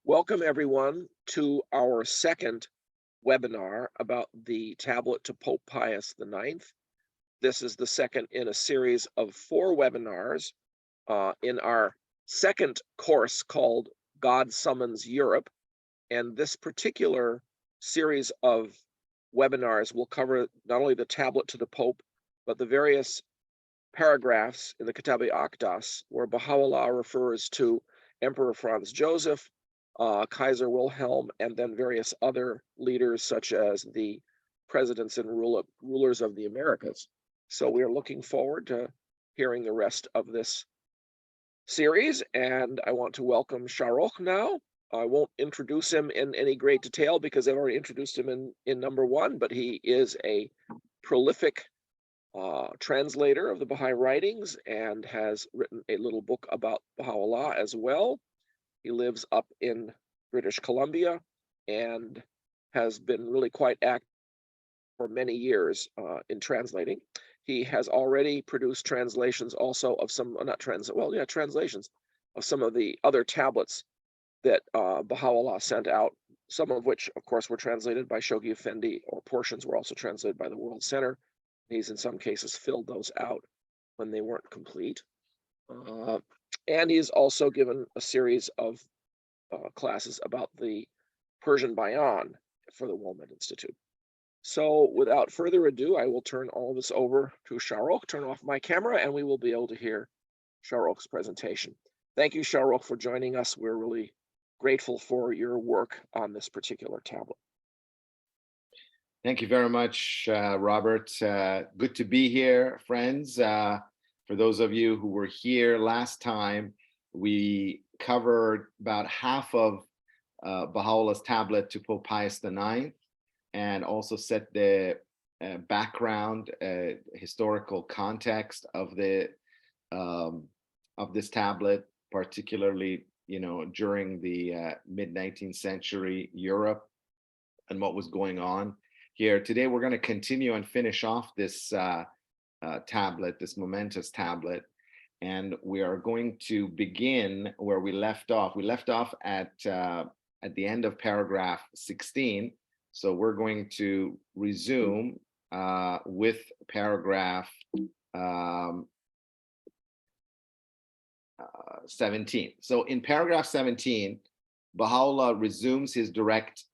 Welcome, everyone, to our second webinar about the tablet to Pope Pius IX. This is the second in a series of four webinars in our second course called God Summons Europe. And this particular series of webinars will cover not only the tablet to the Pope, but the various paragraphs in the Kitab Aqdas where Baha'u'llah refers to Emperor Franz Joseph, Kaiser Wilhelm, and then various other leaders such as the presidents and rulers of the Americas. So we are looking forward to hearing the rest of this series, and I want to welcome Shahrokh now. I won't introduce him in any great detail because I've already introduced him in number one, but he is a prolific translator of the Baha'i writings and has written a little book about Baha'u'llah as well. He lives up in British Columbia and has been really quite active for many years in translating. He has already produced translations also of some, translations of some of the other tablets that Baha'u'llah sent out, some of which, of course, were translated by Shoghi Effendi, or portions were also translated by the World Center. He's in some cases filled those out when they weren't complete. And he's also given a series of classes about the Persian Bayan for the Wilmette Institute. So without further ado, I will turn all this over to Shahrokh, turn off my camera, and we will be able to hear Shahrokh's presentation. Thank you, Shahrokh, for joining us. We're really grateful for your work on this particular tablet. Thank you very much, Robert. Good to be here, friends. For those of you who were here last time, we covered about half of Baha'u'llah's tablet to Pope Pius IX, and also set the background, historical context of this tablet, particularly during the mid-19th century Europe and what was going on here. Today, we're going to continue and finish off this tablet, this momentous tablet, and we are going to begin where we left off. We left off at the end of paragraph 16, so we're going to resume with paragraph 17. So in paragraph 17, Baha'u'llah resumes his direct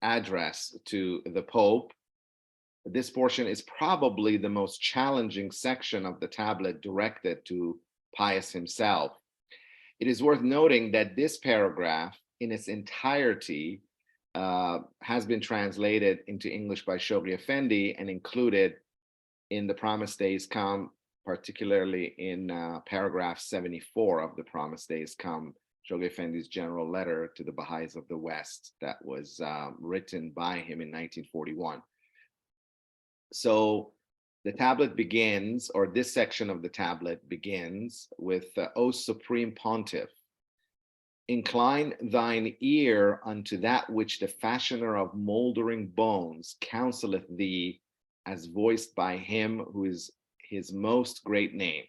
address to the Pope. This portion is probably the most challenging section of the tablet directed to Pius himself. It is worth noting that this paragraph in its entirety has been translated into English by Shoghi Effendi and included in the Promised Days Come, particularly in paragraph 74 of the Promised Days Come, Shoghi Effendi's general letter to the Baha'is of the West that was written by him in 1941. So the tablet begins, or this section of the tablet begins with, O Supreme Pontiff, incline thine ear unto that which the fashioner of moldering bones counseleth thee, as voiced by him who is his most great name.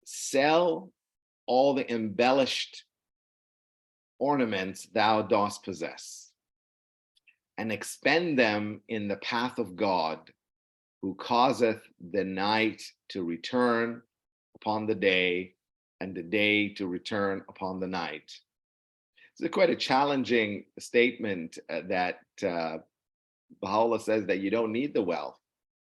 Sell all the embellished ornaments thou dost possess, and expend them in the path of God, who causeth the night to return upon the day, and the day to return upon the night. It's quite a challenging statement that Baha'u'llah says that you don't need the wealth,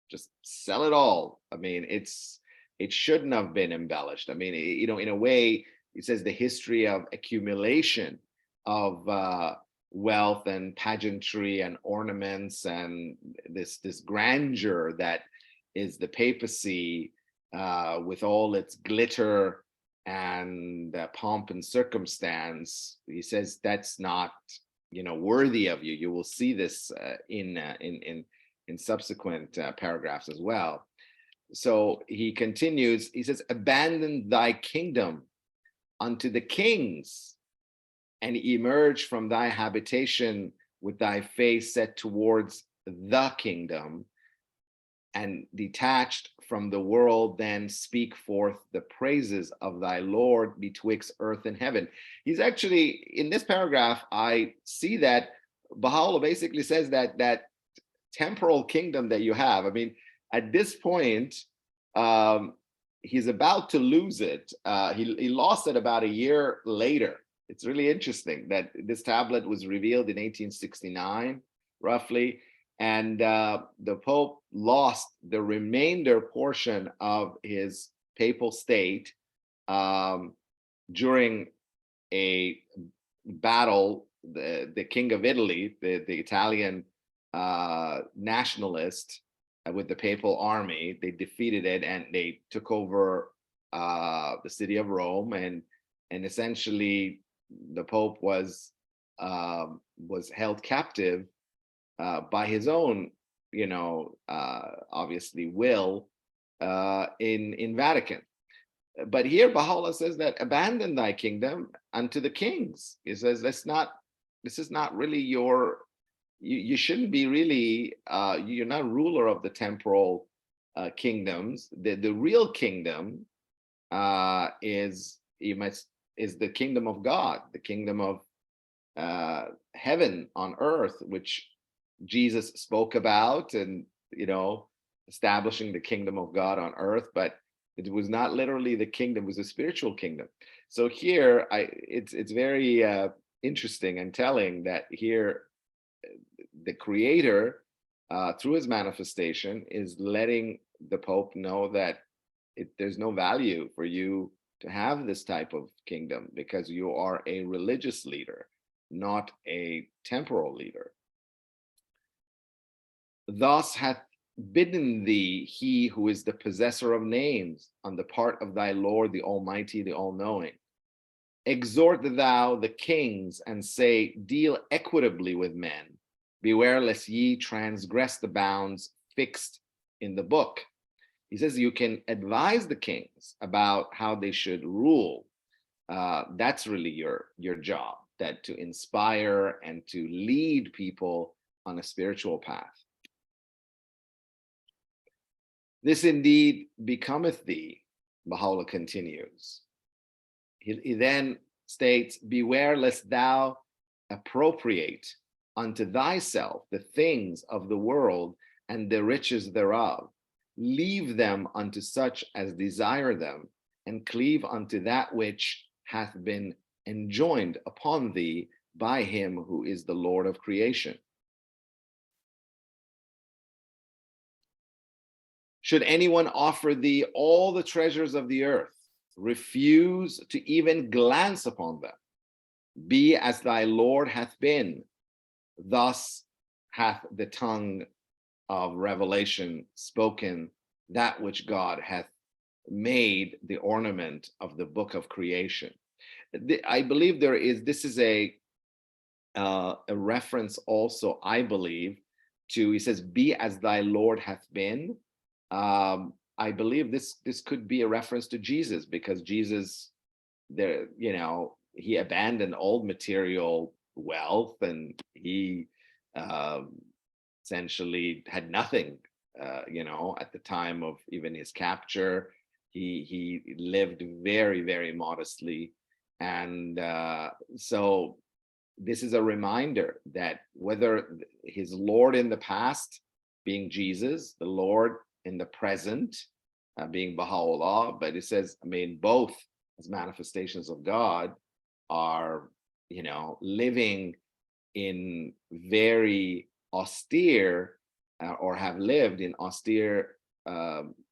just sell it all. I mean, it shouldn't have been embellished. I mean, in a way, it says the history of accumulation of wealth and pageantry and ornaments and this grandeur that is the papacy, with all its glitter and pomp and circumstance. He says that's not worthy of you. You will see this in subsequent paragraphs as well. So he continues, he says, abandon thy kingdom unto the kings, and emerge from thy habitation with thy face set towards the kingdom, and detached from the world, then speak forth the praises of thy Lord betwixt earth and heaven. He's actually, in this paragraph, I see that Baha'u'llah basically says that temporal kingdom that you have, I mean, at this point, he's about to lose it. He lost it about a year later. It's really interesting that this tablet was revealed in 1869, roughly, and the Pope lost the remainder portion of his papal state during a battle. The King of Italy, the Italian nationalist, with the papal army, they defeated it and they took over the city of Rome, and essentially the Pope was held captive by his own, obviously will in Vatican. But here Baha'u'llah says that abandon thy kingdom unto the kings. He says this is not really your, you shouldn't be really, you're not ruler of the temporal kingdoms. The real kingdom is the kingdom of God, the kingdom of heaven on earth, which Jesus spoke about, and establishing the kingdom of God on earth. But it was not literally the kingdom; it was a spiritual kingdom. So here, it's very interesting and telling that here the Creator, through his manifestation, is letting the Pope know that there's no value for you to have this type of kingdom, because you are a religious leader, not a temporal leader. Thus hath bidden thee he who is the possessor of names on the part of thy Lord, the Almighty, the All-Knowing. Exhort thou the kings and say, deal equitably with men. Beware lest ye transgress the bounds fixed in the book. He says you can advise the kings about how they should rule. That's really your job, that to inspire and to lead people on a spiritual path. This indeed becometh thee, Baha'u'llah continues. He then states, beware lest thou appropriate unto thyself the things of the world and the riches thereof. Leave them unto such as desire them, and cleave unto that which hath been enjoined upon thee by him who is the Lord of creation. Should anyone offer thee all the treasures of the earth, refuse to even glance upon them. Be as thy Lord hath been. Thus hath the tongue of revelation spoken that which God hath made the ornament of the book of creation. I believe this is a reference also, I believe, to, he says, be as thy Lord hath been. I believe this could be a reference to Jesus, because Jesus, he abandoned all material wealth, and he essentially had nothing, at the time of even his capture. He lived very, very modestly. And so this is a reminder that whether his Lord in the past being Jesus, the Lord in the present being Baha'u'llah, but it says, both as manifestations of God are, living in very austere or have lived in austere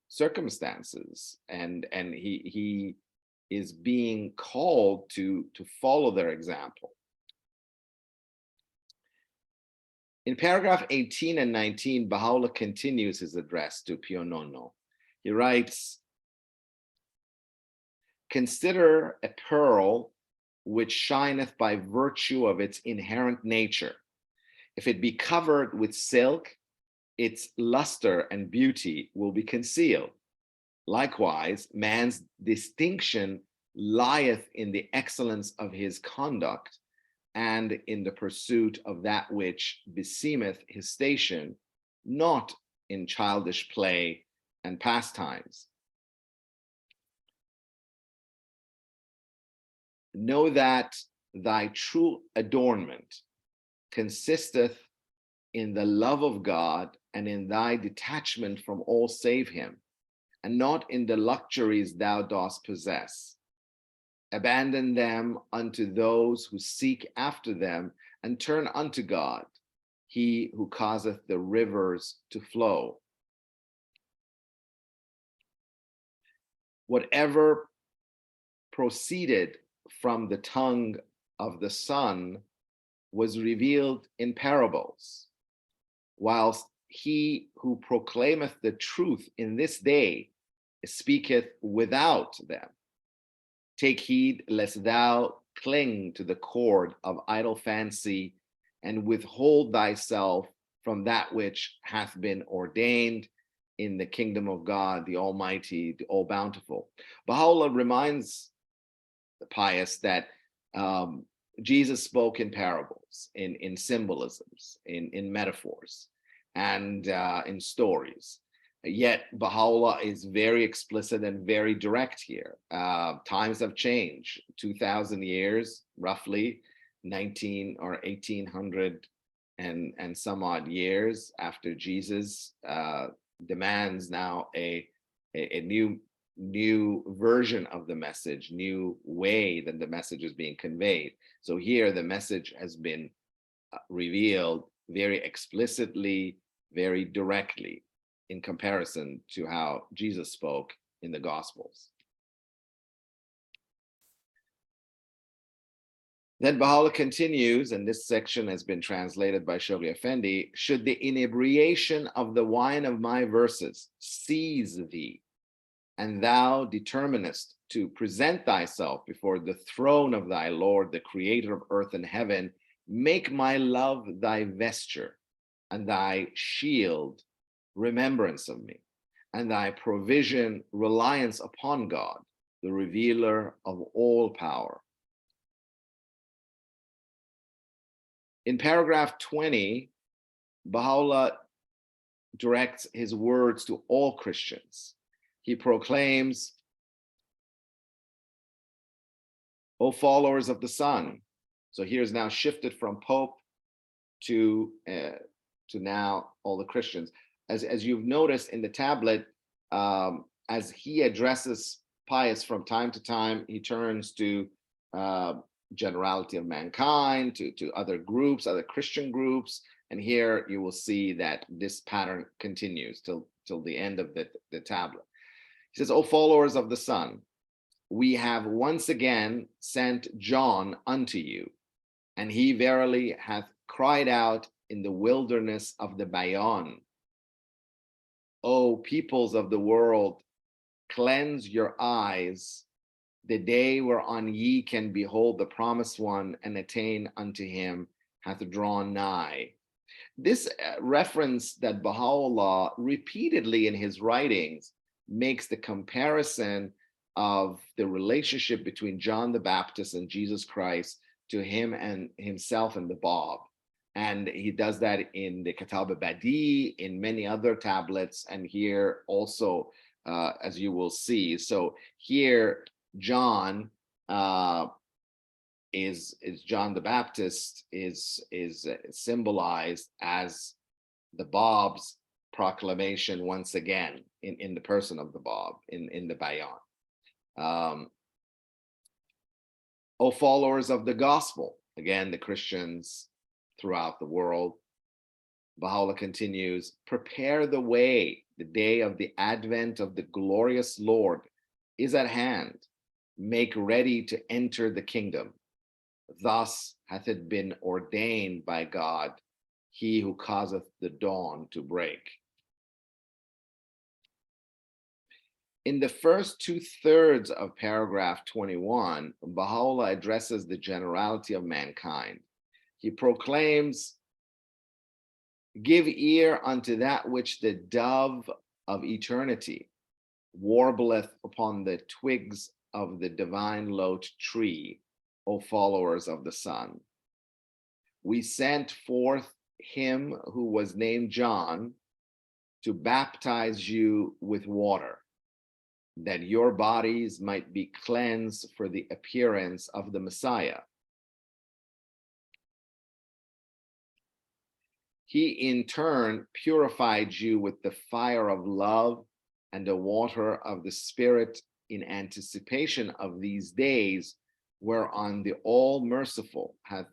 circumstances, and he is being called to follow their example. In paragraph 18 and 19, Baha'u'llah continues his address to Pio Nono. He writes, consider a pearl which shineth by virtue of its inherent nature. If it be covered with silk, its luster and beauty will be concealed. Likewise, man's distinction lieth in the excellence of his conduct, and in the pursuit of that which beseemeth his station, not in childish play and pastimes. Know that thy true adornment consisteth in the love of God and in thy detachment from all save him, and not in the luxuries thou dost possess. Abandon them unto those who seek after them, and turn unto God, he who causeth the rivers to flow. Whatever proceeded from the tongue of the Son was revealed in parables, whilst he who proclaimeth the truth in this day speaketh without them. Take heed lest thou cling to the cord of idle fancy and withhold thyself from that which hath been ordained in the kingdom of God, the Almighty, the All-Bountiful. Baha'u'llah reminds the pious that Jesus spoke in parables, in symbolisms, in metaphors, and in stories. Yet Baha'u'llah is very explicit and very direct here. Times have changed. 2,000 years, roughly, 19 or 1800 and some odd years after Jesus demands now a new version of the message, new way that the message is being conveyed. So here the message has been revealed very explicitly, very directly, in comparison to how Jesus spoke in the Gospels. Then Baha'u'llah continues, and this section has been translated by Shoghi Effendi: should the inebriation of the wine of my verses seize thee, and thou determinest to present thyself before the throne of thy Lord, the creator of earth and heaven, make my love thy vesture, and thy shield remembrance of me, and thy provision reliance upon God, the revealer of all power. In paragraph 20, Baha'u'llah directs his words to all Christians. He proclaims, O followers of the Son. So here's now shifted from Pope to now all the Christians. As you've noticed in the tablet, as he addresses pious from time to time, he turns to generality of mankind, to other groups, other Christian groups. And here you will see that this pattern continues till the end of the tablet. He says, O followers of the Son, we have once again sent John unto you, and he verily hath cried out in the wilderness of the Bayan, O peoples of the world, cleanse your eyes, the day whereon ye can behold the promised one and attain unto him hath drawn nigh. This reference that Baha'u'llah repeatedly in his writings makes the comparison of the relationship between John the Baptist and Jesus Christ to him and himself and the Bab. And he does that in the Kitab al-Badi, in many other tablets, and here also, as you will see. So here, John is John the Baptist is symbolized as the Bab's proclamation once again in the person of the Bab in the Bayan. O followers of the gospel, again the Christians throughout the world, Baha'u'llah continues, prepare the way, the day of the advent of the glorious Lord is at hand. Make ready to enter the kingdom. Thus hath it been ordained by God, he who causeth the dawn to break. In the first 2/3 of paragraph 21, Baha'u'llah addresses the generality of mankind. He proclaims, give ear unto that which the dove of eternity warbleth upon the twigs of the divine lote tree, O followers of the Son. We sent forth him who was named John to baptize you with water, that your bodies might be cleansed for the appearance of the Messiah. He in turn purified you with the fire of love and the water of the Spirit in anticipation of these days, whereon the All-Merciful hath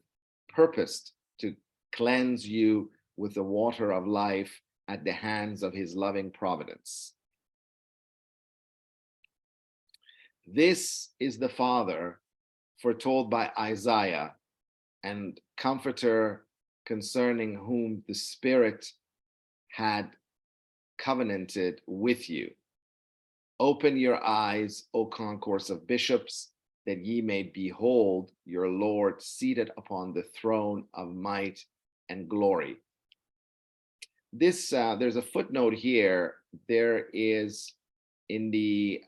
purposed to cleanse you with the water of life at the hands of his loving providence. This is the Father foretold by Isaiah, and Comforter concerning whom the Spirit had covenanted with you. Open your eyes, O concourse of bishops, that ye may behold your Lord seated upon the throne of might and glory. This, there's a footnote here. There is in the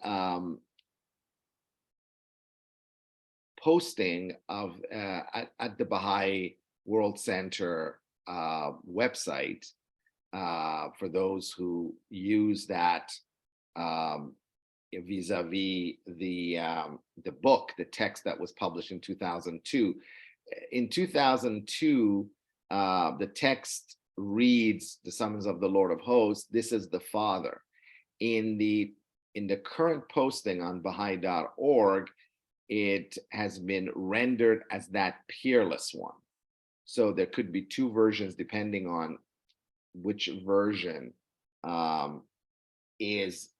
posting of at the Baha'i World Center website, for those who use that vis-a-vis the book, the text that was published in 2002. In 2002, the text reads, "The summons of the Lord of Hosts, this is the Father." In the current posting on Baha'i.org, it has been rendered as that peerless one. So there could be two versions depending on which version is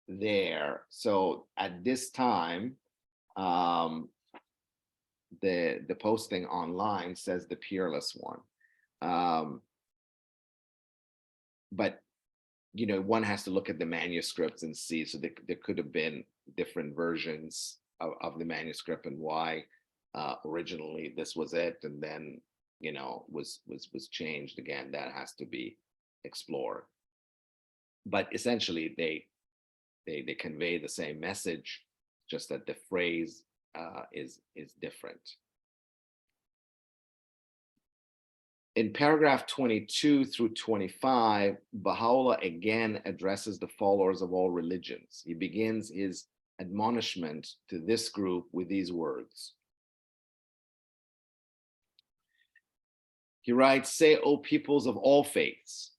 there. So at this time, the posting online says the peerless one. But you know, one has to look at the manuscripts and see. So there could have been different versions of the manuscript, and why originally this was it, and then you know was changed again. That has to be explored. But essentially, they convey the same message, just that the phrase is different. In paragraph 22 through 25, Baha'u'llah again addresses the followers of all religions. He begins his admonishment to this group with these words. He writes, "Say, O peoples of all faiths,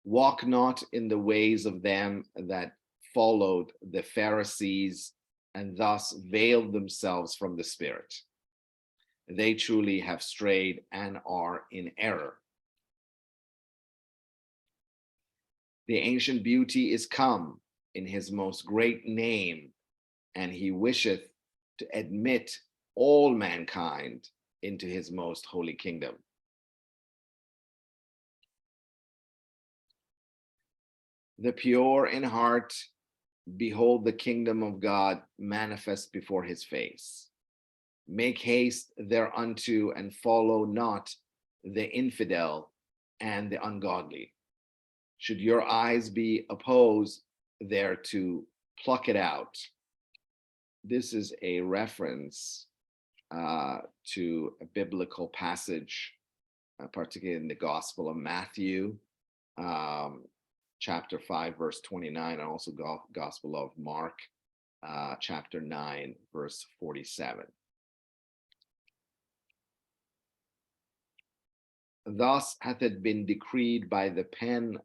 walk not in the ways of them that followed the Pharisees and thus veiled themselves from the Spirit. They truly have strayed and are in error. The ancient beauty is come in his most great name, and he wisheth to admit all mankind into his most holy kingdom. The pure in heart behold the kingdom of God manifest before his face. Make haste thereunto and follow not the infidel and the ungodly. Should your eyes be opposed thereto, pluck it out." This is a reference to a biblical passage, particularly in the Gospel of Matthew, chapter 5, verse 29, and also Gospel of Mark, chapter 9, verse 47. Thus hath it been decreed by the pen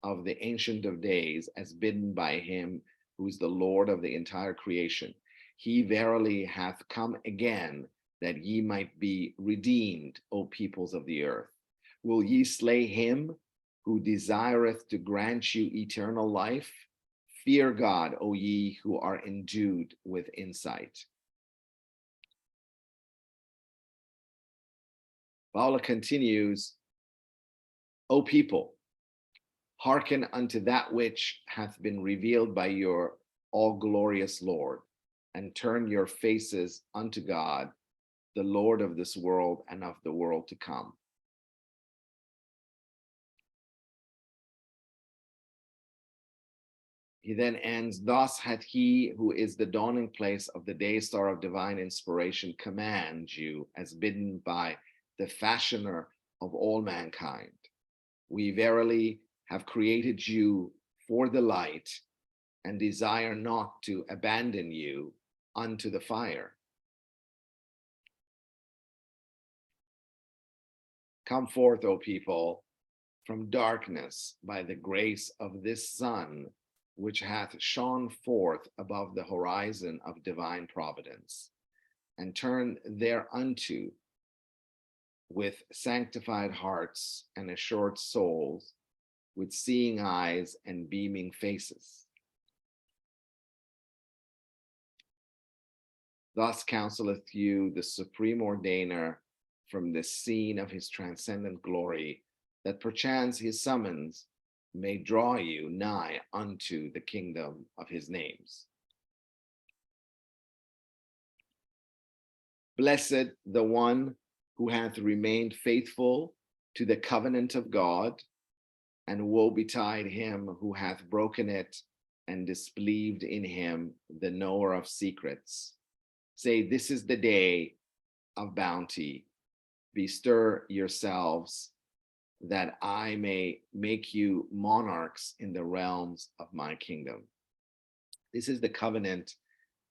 of the Ancient of Days, as bidden by him who is the Lord of the entire creation. He verily hath come again, that ye might be redeemed, O peoples of the earth. Will ye slay him who desireth to grant you eternal life? Fear God, O ye who are endued with insight. Baha'u'llah continues, "O people, hearken unto that which hath been revealed by your all-glorious Lord, and turn your faces unto God, the Lord of this world and of the world to come." He then ends, "Thus hath he who is the dawning place of the day star of divine inspiration command you, as bidden by the fashioner of all mankind. We verily have created you for the light and desire not to abandon you unto the fire. Come forth, O people, from darkness by the grace of this sun, which hath shone forth above the horizon of divine providence, and turn thereunto with sanctified hearts and assured souls, with seeing eyes and beaming faces. Thus counseleth you the supreme ordainer from the scene of his transcendent glory, that perchance his summons may draw you nigh unto the kingdom of his names. Blessed the one who hath remained faithful to the covenant of God, and woe betide him who hath broken it and disbelieved in him, the knower of secrets. Say, this is the day of bounty. Bestir yourselves, that I may make you monarchs in the realms of my kingdom. This is the covenant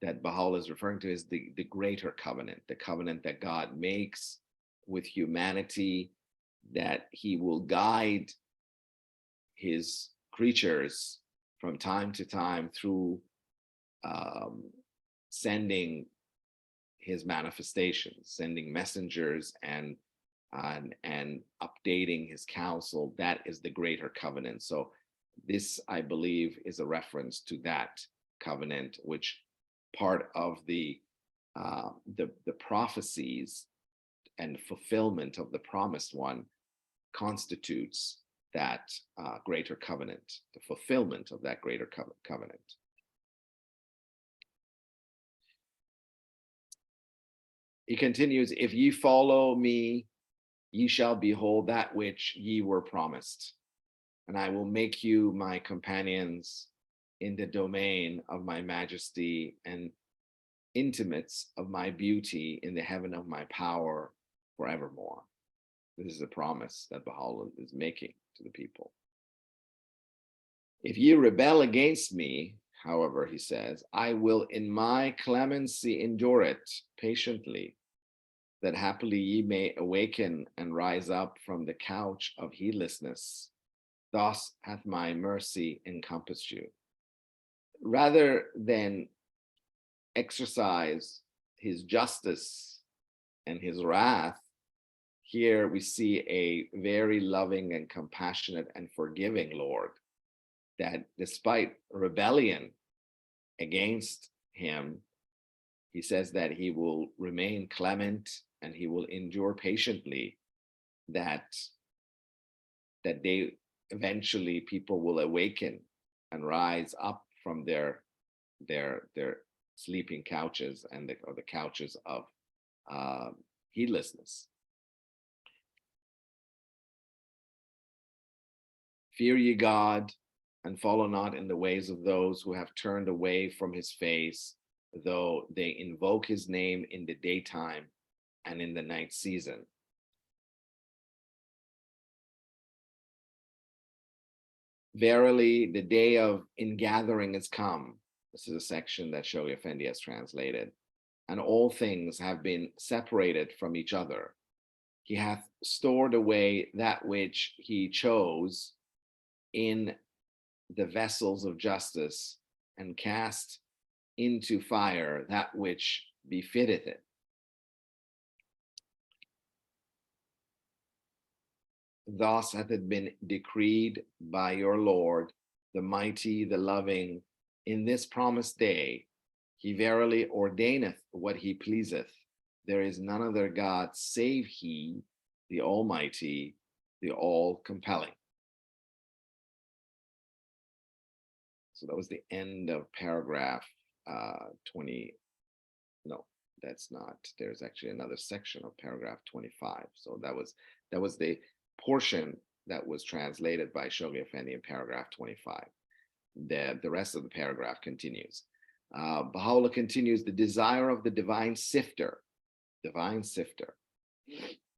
that Baha'u'llah is referring to as the greater covenant, the covenant that God makes with humanity, that he will guide his creatures from time to time through sending his manifestations, sending messengers and updating his counsel. That is the greater covenant. So this, I believe, is a reference to that covenant, which part of the prophecies and fulfillment of the promised one constitutes that greater covenant, the fulfillment of that greater covenant. He continues, if ye follow me, ye shall behold that which ye were promised, and I will make you my companions in the domain of my majesty and intimates of my beauty in the heaven of my power forevermore. This is a promise that Baha'u'llah is making to the people. If ye rebel against me, however, he says, I will in my clemency endure it patiently, that happily ye may awaken and rise up from the couch of heedlessness. Thus hath my mercy encompassed you. Rather than exercise his justice and his wrath, here we see a very loving and compassionate and forgiving Lord, that despite rebellion against him, he says that he will remain clement and he will endure patiently, that they eventually people will awaken and rise up from their sleeping couches and the couches of heedlessness. Fear ye God, and follow not in the ways of those who have turned away from his face, though they invoke his name in the daytime and in the night season. Verily, the day of ingathering is come. This is a section that Shahrokh Effendi has translated. And all things have been separated from each other. He hath stored away that which he chose in the vessels of justice, and cast into fire that which befitteth it. Thus hath it been decreed by your Lord, the mighty, the loving, in this promised day. He verily ordaineth what he pleaseth. There is none other God save he, the Almighty, the all-compelling. So that was the end of paragraph 20. No, that's not. There's actually another section of paragraph 25. So that was the portion that was translated by Shahrokh Effendi in paragraph 25. The rest of the paragraph continues. Baha'u'llah continues, the desire of the divine sifter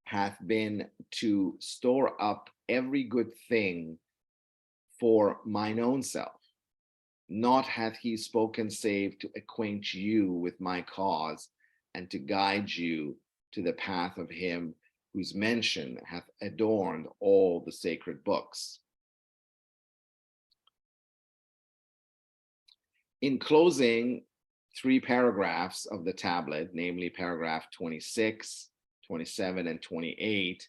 hath been to store up every good thing for mine own self. Not hath he spoken save to acquaint you with my cause and to guide you to the path of him whose mention hath adorned all the sacred books. In closing, 3 paragraphs of the tablet, namely paragraph 26, 27, and 28,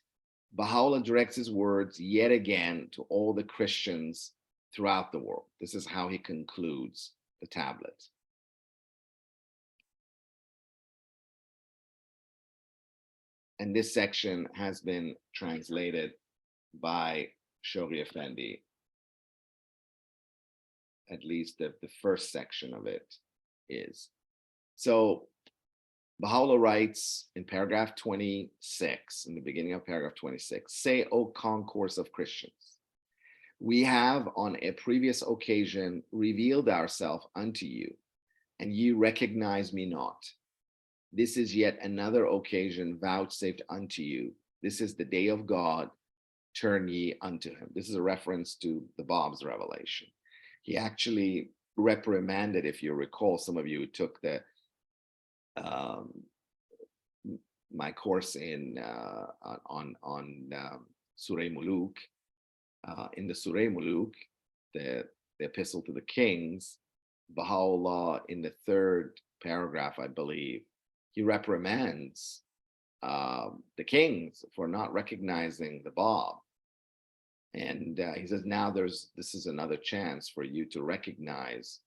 Baha'u'llah directs his words yet again to all the Christians throughout the world. This is how he concludes the tablet. And this section has been translated by Shoghi Effendi. At least the first section of it is. So Baha'u'llah writes in paragraph 26, in the beginning of paragraph 26, say, O concourse of Christians, we have on a previous occasion revealed ourselves unto you, and ye recognize me not. This is yet another occasion vouchsafed unto you. This is the day of God, turn ye unto him. This is a reference to the Bab's revelation. He actually reprimanded, if you recall, some of you who took the my course in on Surah Muluk. In the Surah Muluk, the epistle to the kings, Baha'u'llah, in the 3rd paragraph, I believe, he reprimands the kings for not recognizing the Bab. And he says, now this is another chance for you to recognize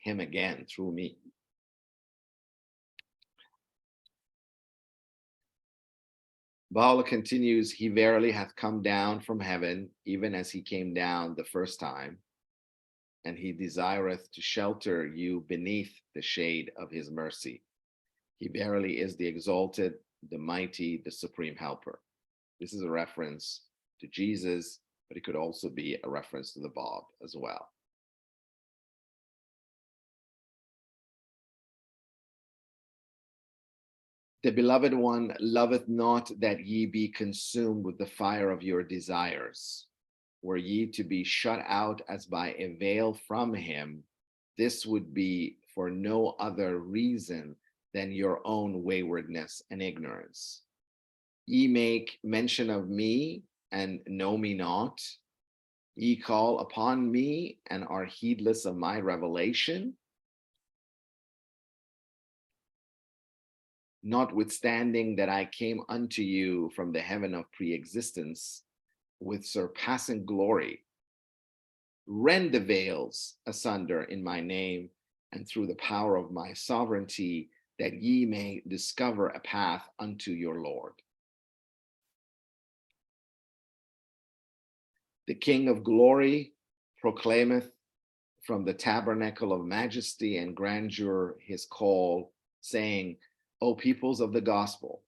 him again through me. Baha'u'llah continues, he verily hath come down from heaven, even as he came down the first time, and he desireth to shelter you beneath the shade of his mercy. He verily is the exalted, the mighty, the supreme helper. This is a reference to Jesus, but it could also be a reference to the Bab as well. The beloved one loveth not that ye be consumed with the fire of your desires. Were ye to be shut out as by a veil from him, this would be for no other reason than your own waywardness and ignorance. Ye make mention of me and know me not. Ye call upon me and are heedless of my revelation. Notwithstanding that I came unto you from the heaven of pre-existence with surpassing glory, rend the veils asunder in my name and through the power of my sovereignty, that ye may discover a path unto your Lord. The King of glory proclaimeth from the tabernacle of majesty and grandeur his call, saying, O peoples of the gospel,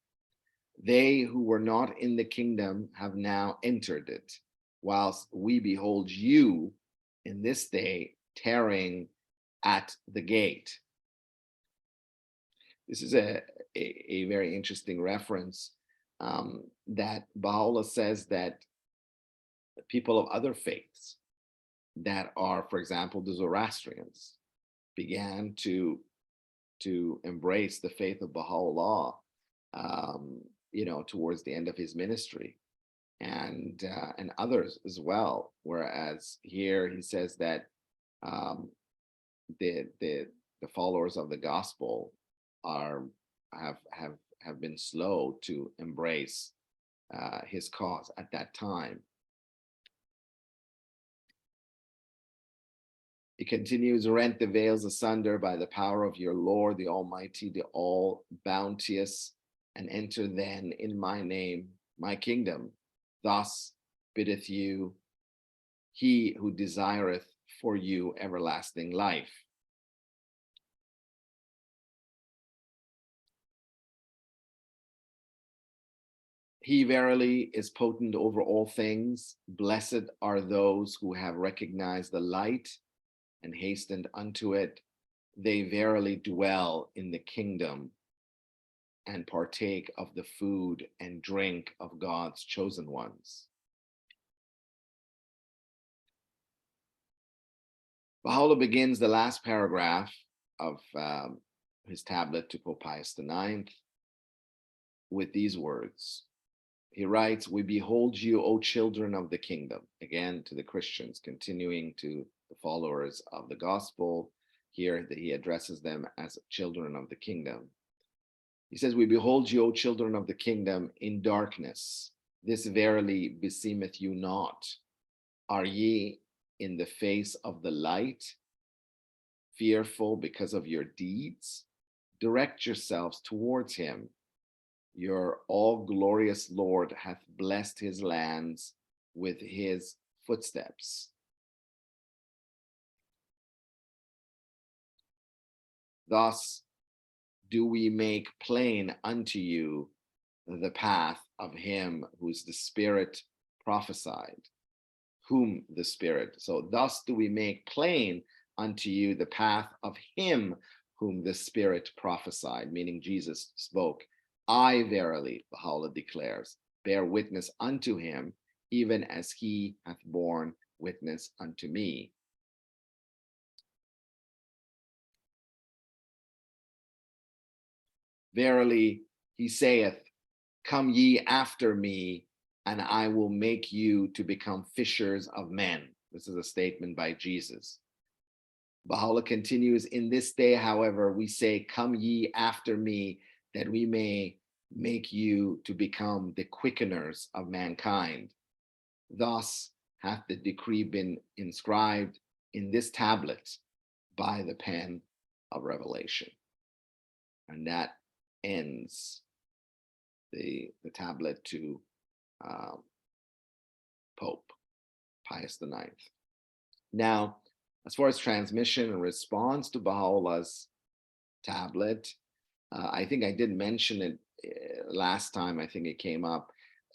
they who were not in the kingdom have now entered it, whilst we behold you in this day tarrying at the gate. This is a very interesting reference that Baha'u'llah says that people of other faiths that are, for example, the Zoroastrians, began to embrace the faith of Baha'u'llah, towards the end of his ministry, and others as well. Whereas here he says that the followers of the gospel have been slow to embrace his cause at that time. He continues, rent the veils asunder by the power of your Lord, the Almighty, the all bounteous, and enter then in my name, my kingdom. Thus biddeth you he who desireth for you everlasting life. He verily is potent over all things. Blessed are those who have recognized the light and hastened unto it. They verily dwell in the kingdom and partake of the food and drink of God's chosen ones. Baha'u'llah begins the last paragraph of his tablet to Pope Pius IX with these words. He writes, "We behold you, O children of the kingdom," again to the Christians, continuing to the followers of the gospel. Here that he addresses them as children of the kingdom. He says, "We behold you, O children of the kingdom, in darkness. This verily beseemeth you not. Are ye in the face of the light, fearful because of your deeds? Direct yourselves towards him. Your all glorious Lord hath blessed his lands with his footsteps." Thus do we make plain unto you the path of him whose the Spirit prophesied, whom the Spirit. So thus do we make plain unto you the path of him whom the Spirit prophesied, meaning Jesus spoke. I verily, Baha'u'llah declares, bear witness unto him, even as he hath borne witness unto me. Verily, he saith, come ye after me, and I will make you to become fishers of men. This is a statement by Jesus. Baha'u'llah continues, in this day, however, we say, come ye after me, that we may make you to become the quickeners of mankind. Thus hath the decree been inscribed in this tablet by the pen of revelation. And that ends the tablet to Pope Pius IX. Now, as far as transmission and response to Baha'u'llah's tablet, I think I did mention it last time, I think it came up.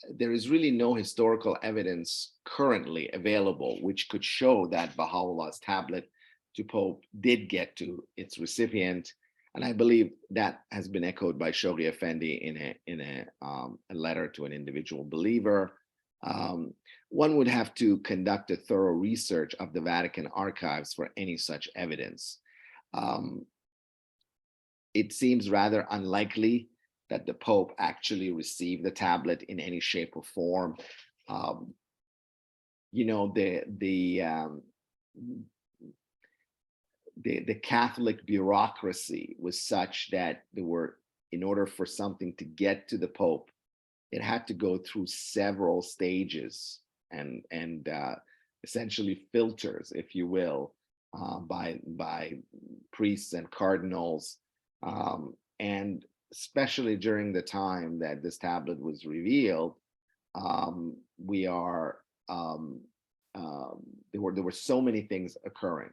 There is really no historical evidence currently available which could show that Baha'u'llah's tablet to Pope did get to its recipient. And I believe that has been echoed by Shoghi Effendi in a letter to an individual believer. One would have to conduct a thorough research of the Vatican archives for any such evidence. It seems rather unlikely that the Pope actually received the tablet in any shape or form. You know, the Catholic bureaucracy was such that there were, in order for something to get to the Pope, it had to go through several stages and essentially filters, if you will, by priests and cardinals, and especially during the time that this tablet was revealed, there were so many things occurring.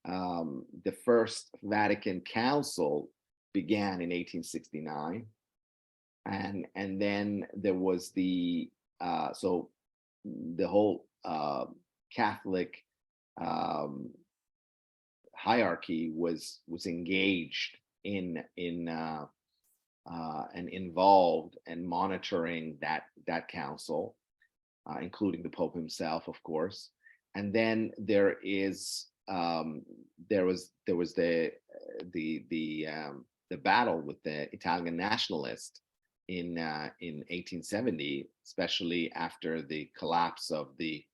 The First Vatican Council began in 1869, and then there was the whole Catholic hierarchy was engaged in and involved and monitoring that council, including the Pope himself, of course. And then there was the battle with the Italian nationalists in 1870, especially after the collapse of the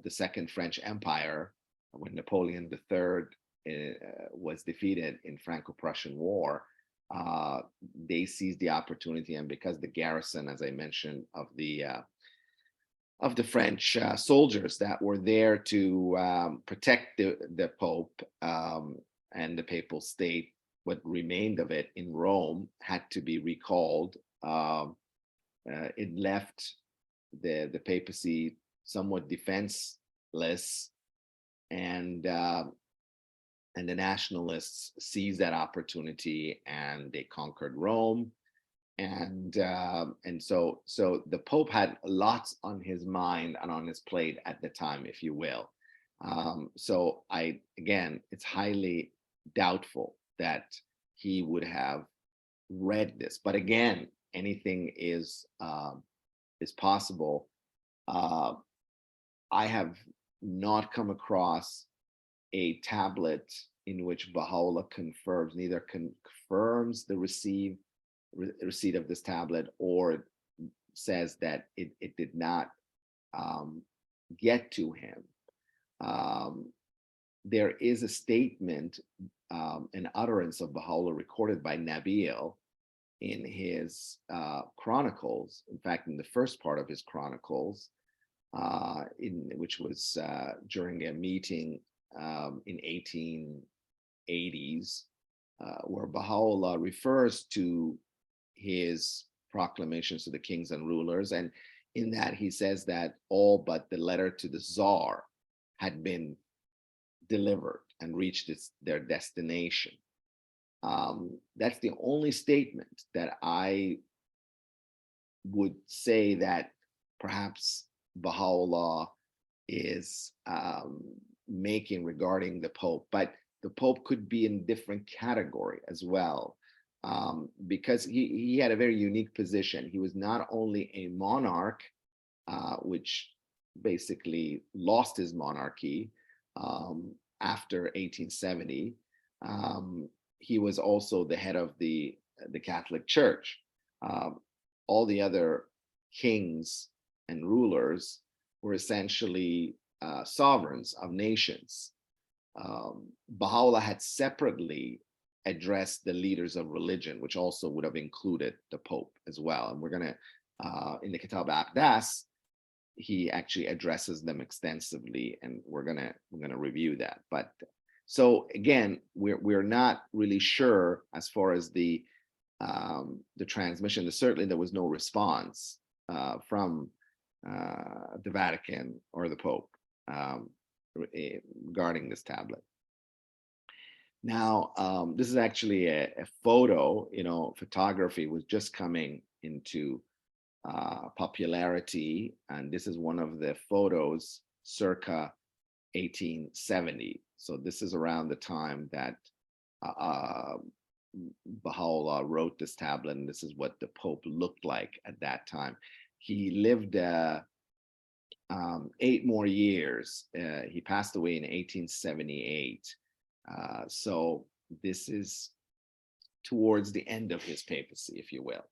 Second French Empire, when Napoleon III was defeated in Franco-Prussian War. They seized the opportunity, and because the garrison, as I mentioned, of the French soldiers that were there to protect the Pope and the Papal State, what remained of it in Rome, had to be recalled. It left the papacy somewhat defenseless, and the nationalists seized that opportunity and they conquered Rome. And so the Pope had lots on his mind and on his plate at the time, if you will. So again, it's highly doubtful that he would have read this. But again, anything is possible. I have not come across a tablet in which Baha'u'llah neither confirms the receipt of this tablet, or says that it did not get to him. There is a statement, an utterance of Baha'u'llah recorded by Nabil in his chronicles, in fact, in the first part of his chronicles, which was during a meeting in 1880s, where Baha'u'llah refers to his proclamations to the kings and rulers. And in that, he says that all but the letter to the Tsar had been delivered and reached their destination. That's the only statement that I would say that perhaps Baha'u'llah is making regarding the Pope, but the Pope could be in a different category as well, because he had a very unique position. He was not only a monarch, which basically lost his monarchy after 1870. He was also the head of the Catholic Church. All the other kings and rulers were essentially sovereigns of nations. Baha'u'llah had separately addressed the leaders of religion, which also would have included the Pope as well. And we're going to, in the Kitab Aqdas, he actually addresses them extensively, and we're gonna review that. But so again, we're not really sure as far as the transmission. Certainly, there was no response from the Vatican or the Pope regarding this tablet. Now, this is actually a photo. Photography was just coming into popularity, and this is one of the photos circa 1870. So this is around the time that Baha'u'llah wrote this tablet, and this is what the Pope looked like at that time. He lived 8 more years. He passed away in 1878. So this is towards the end of his papacy, if you will.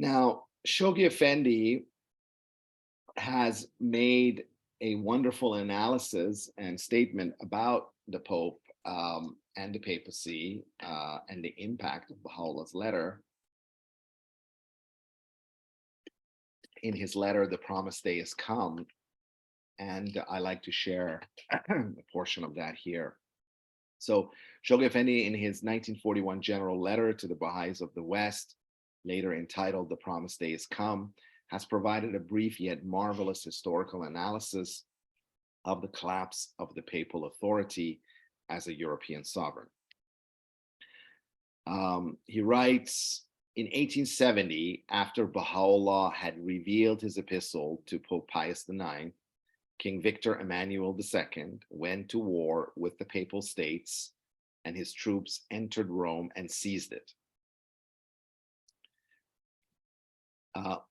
Now, Shoghi Effendi has made a wonderful analysis and statement about the Pope and the papacy and the impact of Baha'u'llah's letter. In his letter, The Promised Day Is Come, and I like to share a portion of that here. So Shoghi Effendi, in his 1941 general letter to the Baha'is of the West, later entitled The Promised Day Is Come, has provided a brief yet marvelous historical analysis of the collapse of the papal authority as a European sovereign. He writes, in 1870, after Baha'u'llah had revealed his epistle to Pope Pius IX, King Victor Emmanuel II went to war with the Papal States, and his troops entered Rome and seized it.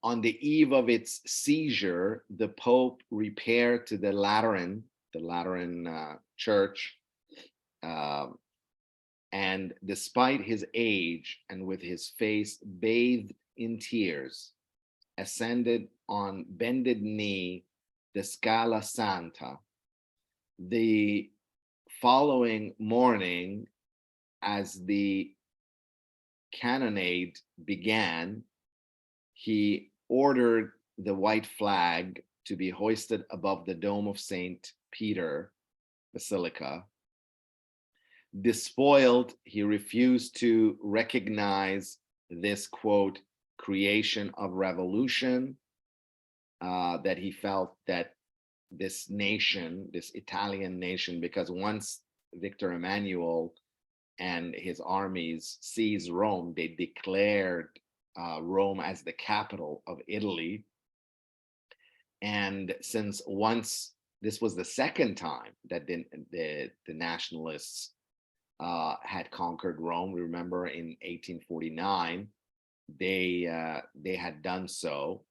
On the eve of its seizure, the Pope repaired to the Lateran Church, and despite his age and with his face bathed in tears, ascended on bended knee the Scala Santa. The following morning, as the cannonade began, he ordered the white flag to be hoisted above the dome of St. Peter Basilica. Despoiled, he refused to recognize this, quote, creation of revolution, that he felt that this nation, this Italian nation, because once Victor Emmanuel and his armies seized Rome, they declared Rome as the capital of Italy. And since once this was the second time that the nationalists had conquered Rome, remember in 1849, they had done so,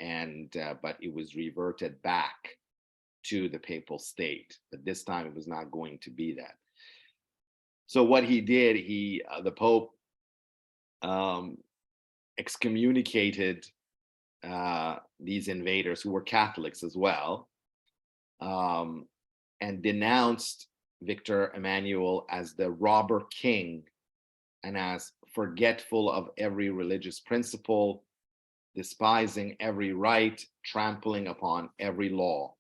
and but it was reverted back to the papal state, but this time it was not going to be that. So what he did, the Pope excommunicated these invaders who were Catholics as well, and denounced Victor Emmanuel as the robber king and as forgetful of every religious principle, despising every right, trampling upon every law.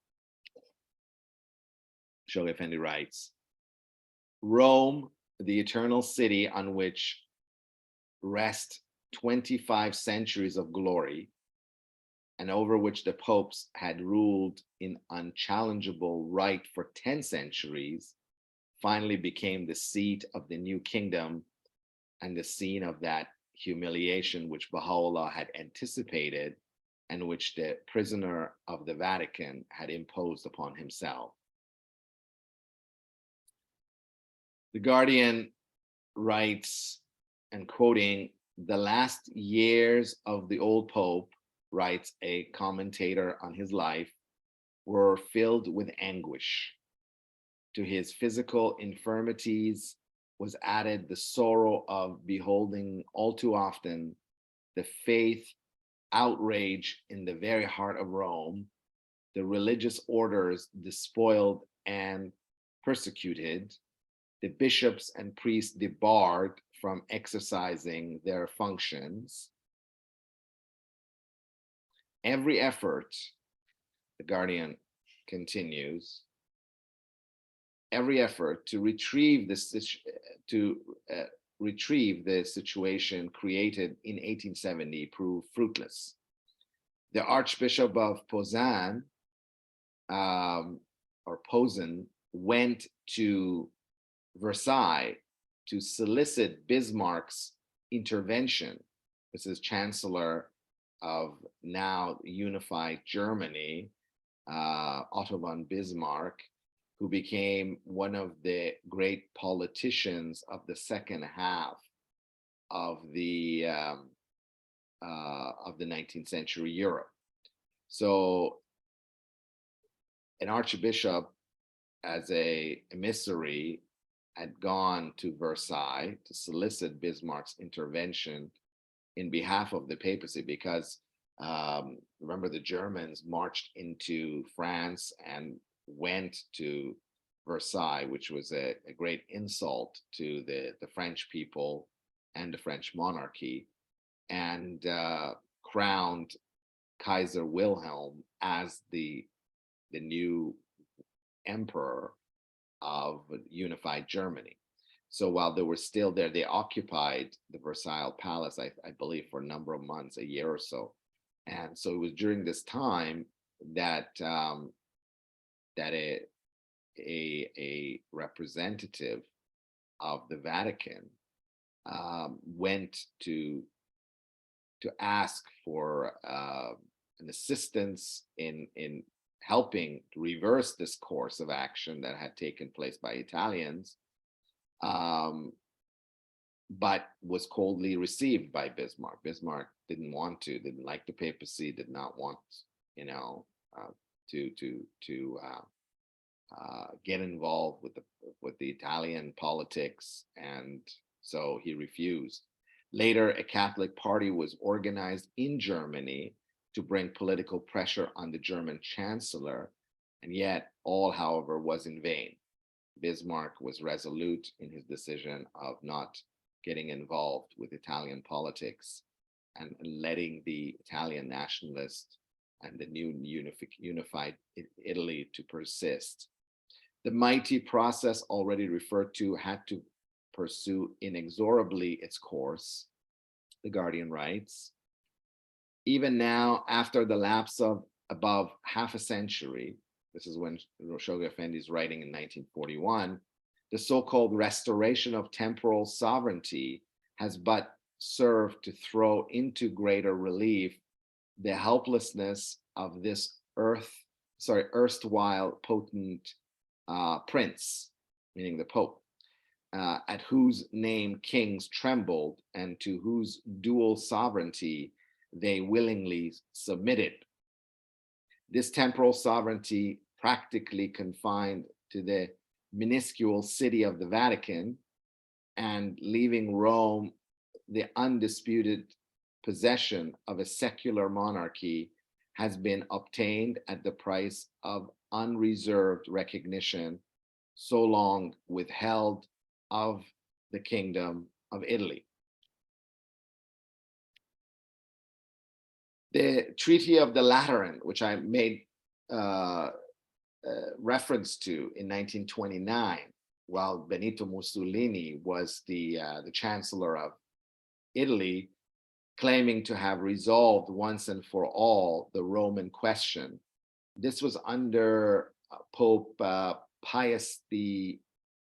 Shahrokh Effendi writes, Rome, the eternal city on which rest 25 centuries of glory, and over which the popes had ruled in unchallengeable right for 10 centuries, finally became the seat of the new kingdom and the scene of that humiliation which Baha'u'llah had anticipated and which the prisoner of the Vatican had imposed upon himself. The Guardian writes, and quoting, the last years of the old Pope, writes a commentator on his life, were filled with anguish. To his physical infirmities was added the sorrow of beholding all too often the faith outrage in the very heart of Rome, the religious orders despoiled and persecuted, the bishops and priests debarred from exercising their functions. Every effort, the Guardian continues, every effort to retrieve the situation created in 1870 proved fruitless. The Archbishop of Posen went to Versailles to solicit Bismarck's intervention. This is Chancellor of now unified Germany, Otto von Bismarck, who became one of the great politicians of the second half of the 19th century Europe. So an archbishop, as an emissary, had gone to Versailles to solicit Bismarck's intervention in behalf of the papacy, because remember, the Germans marched into France and went to Versailles, which was a great insult to the French people and the French monarchy, and crowned Kaiser Wilhelm as the new emperor of unified Germany. So while they were still there, they occupied the Versailles Palace, I believe, for a number of months, a year or so. And so it was during this time that a representative of the Vatican went to ask for an assistance in helping to reverse this course of action that had taken place by Italians, but was coldly received by Bismarck. Bismarck didn't like the papacy, did not want, to get involved with the Italian politics, and so he refused. Later, a Catholic party was organized in Germany to bring political pressure on the German chancellor, and yet all, however, was in vain. Bismarck was resolute in his decision of not getting involved with Italian politics and letting the Italian nationalists and the new unified Italy to persist. The mighty process already referred to had to pursue inexorably its course, the Guardian writes. Even now, after the lapse of above half a century, this is when Shahrokh Effendi is writing in 1941, the so-called restoration of temporal sovereignty has but served to throw into greater relief the helplessness of this erstwhile potent prince, meaning the Pope, at whose name kings trembled and to whose dual sovereignty they willingly submitted. This temporal sovereignty practically confined to the minuscule city of the Vatican, and leaving Rome the undisputed possession of a secular monarchy, has been obtained at the price of unreserved recognition so long withheld of the Kingdom of Italy. The Treaty of the Lateran, which I made reference to in 1929, while Benito Mussolini was the Chancellor of Italy, claiming to have resolved once and for all the Roman question. This was under Pope Pius the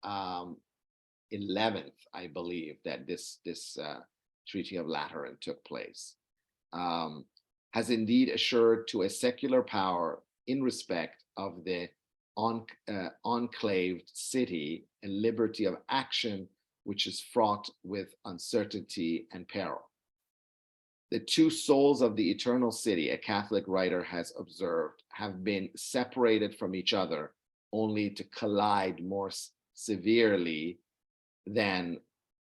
11th, I believe, that this Treaty of Lateran took place. Has indeed assured to a secular power in respect of the enclaved city a liberty of action which is fraught with uncertainty and peril. The two souls of the eternal city, a Catholic writer has observed, have been separated from each other only to collide more severely than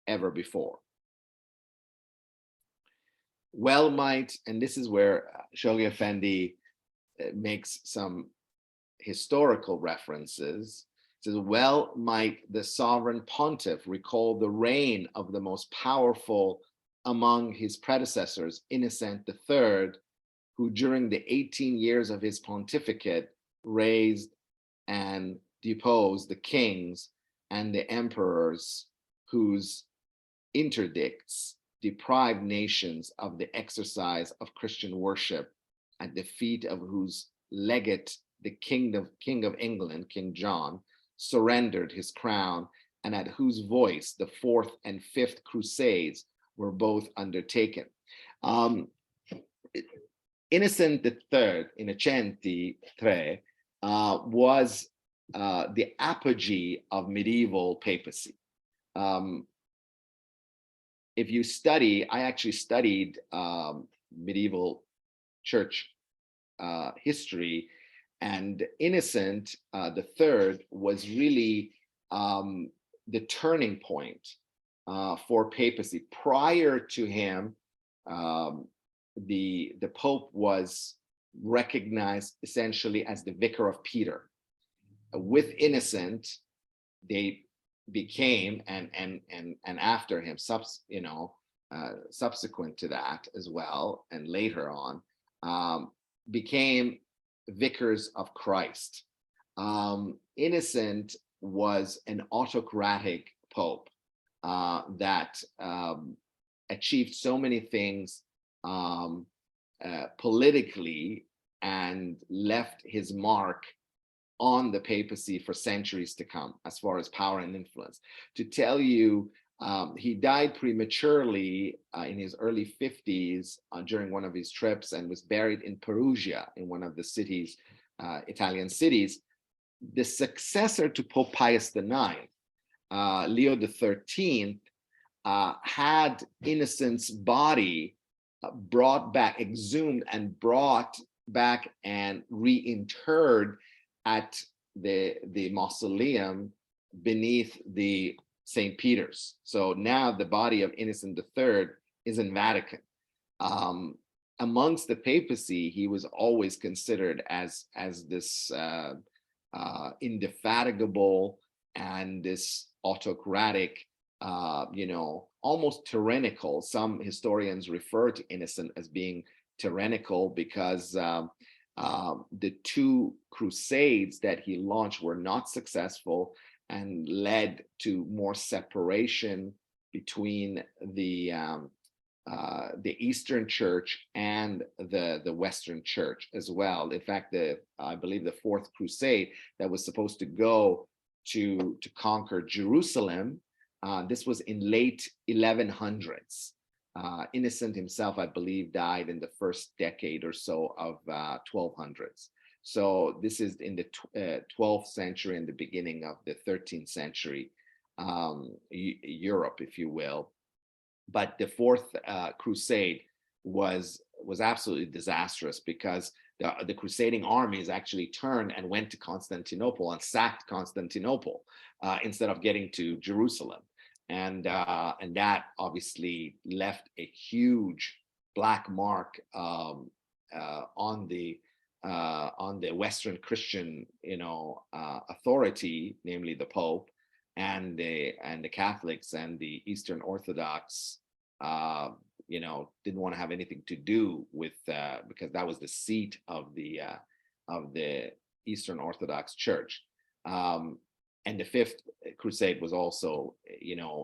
ever before. Well might, and this is where Shoghi Effendi makes some historical references, says, well might the sovereign pontiff recall the reign of the most powerful among his predecessors, Innocent III, who during the 18 years of his pontificate raised and deposed the kings and the emperors whose interdicts deprived nations of the exercise of Christian worship, at the feet of whose legate the King of England, King John, surrendered his crown, and at whose voice the Fourth and Fifth Crusades were both undertaken. Innocent III, Innocenti III, was the apogee of medieval papacy. If you study, I actually studied medieval church history, and Innocent III was really the turning point for papacy. Prior to him, the Pope was recognized essentially as the vicar of Peter. With Innocent, they became, and after him, subsequent to that as well, and later on, became vicars of Christ. Innocent was an autocratic pope that achieved so many things politically, and left his mark on the papacy for centuries to come, as far as power and influence. To tell you, he died prematurely in his early 50s during one of his trips, and was buried in Perugia, in one of the cities, Italian cities. The successor to Pope Pius IX, Leo XIII, had Innocent's body brought back, exhumed and brought back and reinterred at the mausoleum beneath the St. Peter's. So now the body of Innocent III is in Vatican. Amongst the papacy, he was always considered as this indefatigable and this autocratic, almost tyrannical. Some historians refer to Innocent as being tyrannical because the two crusades that he launched were not successful, and led to more separation between the Eastern Church and the Western Church as well. In fact, I believe the Fourth Crusade that was supposed to go to conquer Jerusalem, this was in late 1100s. Innocent himself, I believe, died in the first decade or so of 1200s. So this is in the 12th century and the beginning of the 13th century Europe, if you will. But the Fourth Crusade was absolutely disastrous, because the crusading armies actually turned and went to Constantinople and sacked Constantinople instead of getting to Jerusalem. And that obviously left a huge black mark on the Western Christian, authority, namely the Pope, and the Catholics and the Eastern Orthodox. Didn't want to have anything to do with, because that was the seat of the Eastern Orthodox Church. And the Fifth Crusade was also,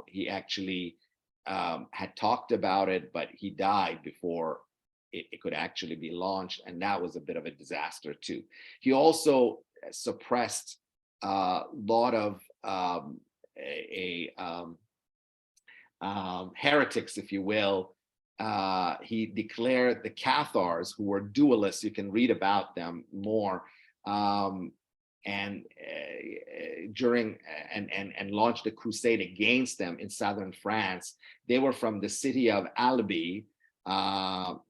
he actually had talked about it, but he died before it could actually be launched, and that was a bit of a disaster too. He also suppressed a lot of heretics, if you will. He declared the Cathars, who were dualists, you can read about them more, and launched a crusade against them in southern France. They were from the city of Albi, and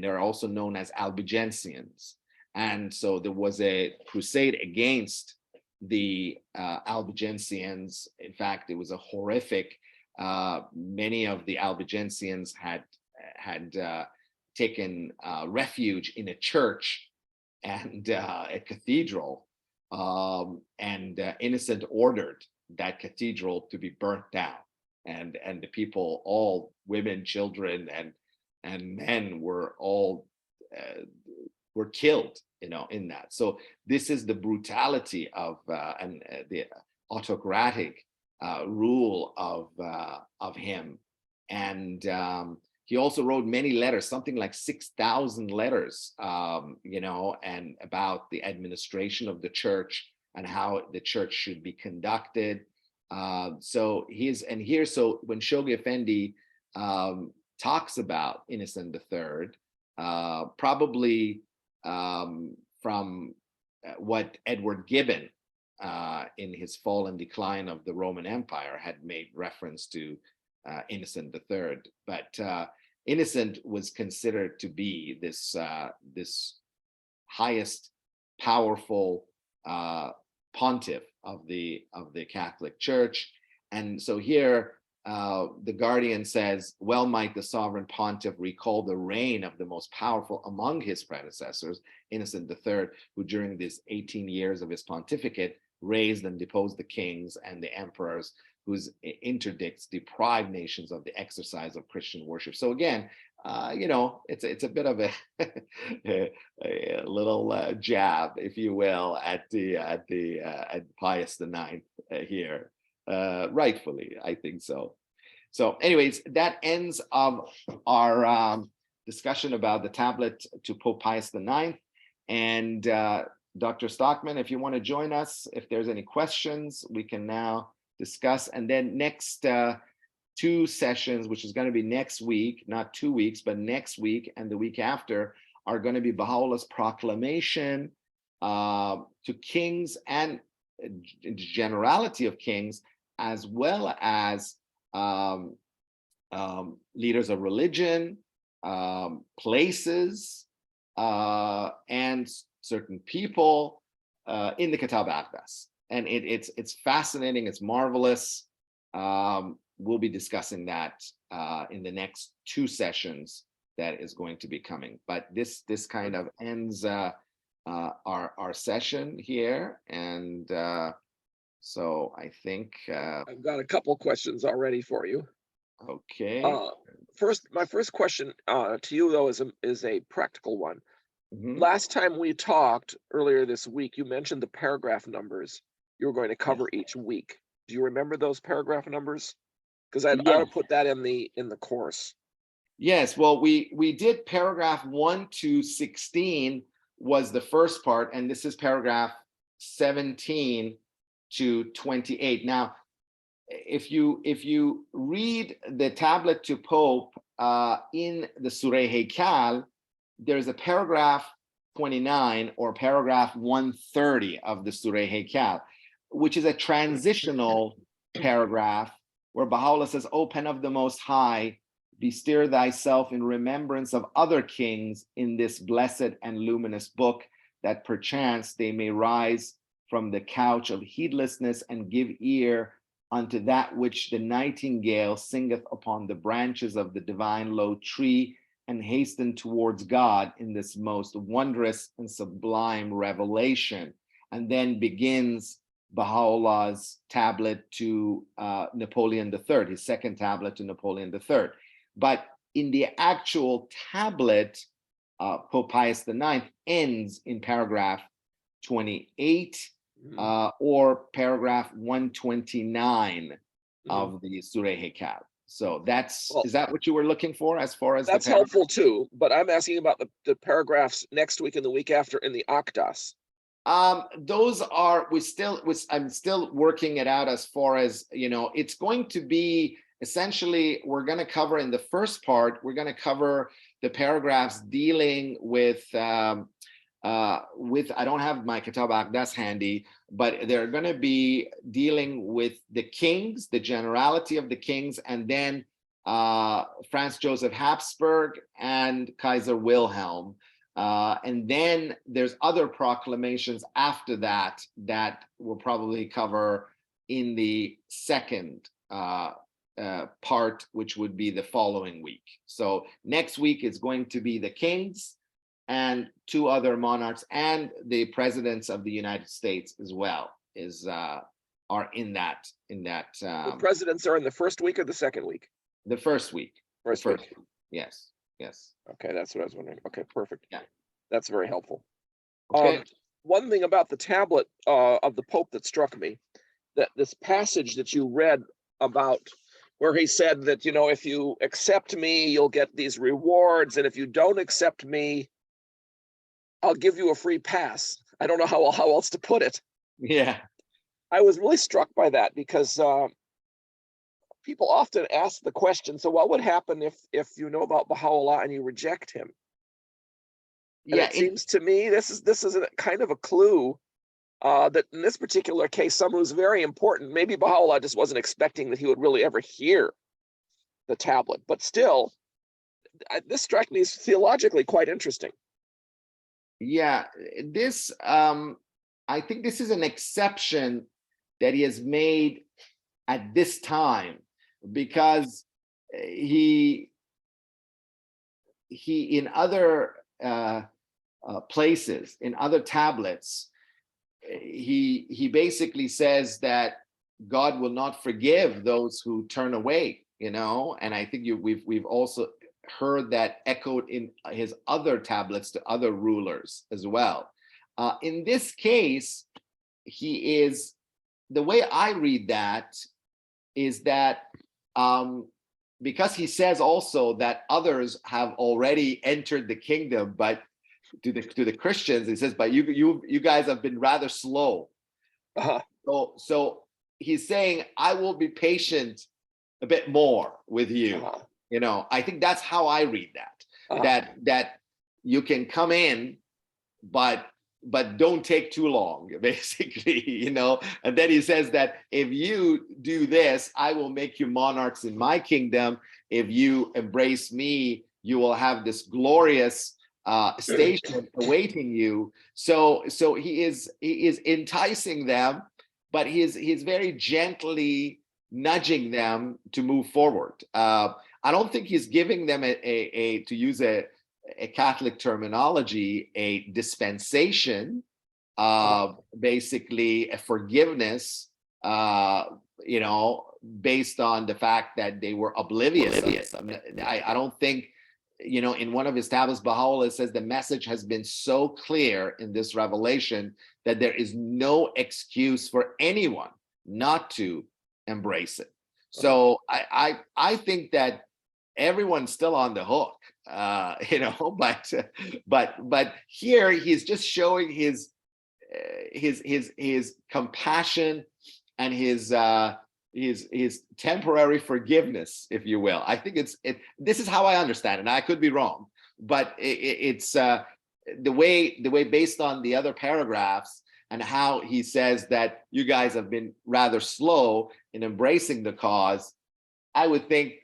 they're also known as Albigensians. And so there was a crusade against the Albigensians. In fact, it was a horrific. Many of the Albigensians had taken refuge in a church and a cathedral, and Innocent ordered that cathedral to be burnt down, and the people, all women, children, and men, were all were killed, in that. So this is the brutality of and the autocratic rule of him. And he also wrote many letters, something like 6,000 letters, and about the administration of the church and how the church should be conducted. So when Shoghi Effendi talks about Innocent III, probably from what Edward Gibbon in his Fall and Decline of the Roman Empire had made reference to Innocent III. But Innocent was considered to be this highest powerful pontiff of the Catholic Church. And so here the Guardian says, well might the sovereign pontiff recall the reign of the most powerful among his predecessors, Innocent III, who during these 18 years of his pontificate raised and deposed the kings and the emperors, whose interdicts deprived nations of the exercise of Christian worship. So again, it's a bit of a little jab, if you will, at Pius IX here, rightfully, I think so. So, anyways, that ends of our discussion about the tablet to Pope Pius IX. And Dr. Stockman, if you want to join us, if there's any questions, we can now discuss. And then next 2 sessions, which is going to be next week, not 2 weeks, but next week and the week after, are going to be Baha'u'llah's proclamation to kings and generality of kings, as well as leaders of religion, places, and certain people in the Kitab Aqdas. And it's fascinating, it's marvelous. We'll be discussing that in the next 2 sessions that is going to be coming. But this kind of ends our session here. And so I think I've got a couple questions already for you. Okay. My first question to you, though, is a practical one. Mhm. Last time we talked earlier this week, you mentioned the paragraph numbers you were going to cover each week. Do you remember those paragraph numbers? Because I ought to put that in the course. Yes. Well, we did paragraph 1 to 16 was the first part, and this is paragraph 17 to 28. Now, if you read the tablet to Pope in the Surah Heykal, there's a paragraph 29 or paragraph 130 of the Surah Heykal, which is a transitional paragraph where Baha'u'llah says, "O pen of the Most High, bestir thyself in remembrance of other kings in this blessed and luminous book, that perchance they may rise from the couch of heedlessness and give ear unto that which the nightingale singeth upon the branches of the divine low tree, and hasten towards God in this most wondrous and sublime revelation. And then begins Baha'u'llah's tablet to Napoleon III, his second tablet to Napoleon III. But in the actual tablet, Pope Pius IX ends in paragraph 28 or paragraph 129 of the Surah Hekab. So is that what you were looking for as far as that's helpful too, but I'm asking about the paragraphs next week and the week after in the Akdas. Those are, I'm still working it out as far as, it's going to be essentially, we're going to cover in the first part, we're going to cover the paragraphs dealing with, I don't have my Kitab Akdas handy, but they're going to be dealing with the kings, the generality of the kings, and then Franz Joseph Habsburg and Kaiser Wilhelm. And then there's other proclamations after that that we'll probably cover in the second part, which would be the following week. So next week is going to be the kings and two other monarchs, and the presidents of the United States as well are in that. The presidents are in the first week or the second week? The first week. First week. Yes. Okay, that's what I was wondering. Okay, perfect. Yeah, that's very helpful. Okay. One thing about the tablet of the Pope that struck me, that this passage that you read about, where he said that, if you accept me, you'll get these rewards, and if you don't accept me, I'll give you a free pass. I don't know how else to put it. Yeah. I was really struck by that because people often ask the question, so what would happen if you know about Baha'u'llah and you reject him? And it seems to me this is a kind of a clue that in this particular case, someone who's very important, maybe Baha'u'llah just wasn't expecting that he would really ever hear the tablet, but still, this struck me as theologically quite interesting. Yeah, this, I think this is an exception that he has made at this time, because he in other places, in other tablets, he basically says that God will not forgive those who turn away, and I think we've also heard that echoed in his other tablets to other rulers as well. In this case, the way I read that is that because he says also that others have already entered the kingdom, but to the Christians, he says, but you guys have been rather slow. So he's saying, I will be patient a bit more with you. I think that's how I read that. That you can come in, but don't take too long, basically, And then he says that if you do this, I will make you monarchs in my kingdom. If you embrace me, you will have this glorious station awaiting you. So he is enticing them, but he's very gently nudging them to move forward. I don't think he's giving them to use a Catholic terminology, a dispensation, basically a forgiveness, based on the fact that they were oblivious. I don't think, in one of his tablets, Baha'u'llah says the message has been so clear in this revelation that there is no excuse for anyone not to embrace it. So I think that everyone's still on the hook, but here he's just showing his compassion and his temporary forgiveness, if you will. I think this is how I understand it, and I could be wrong, but it's the way based on the other paragraphs and how he says that you guys have been rather slow in embracing the cause. I would think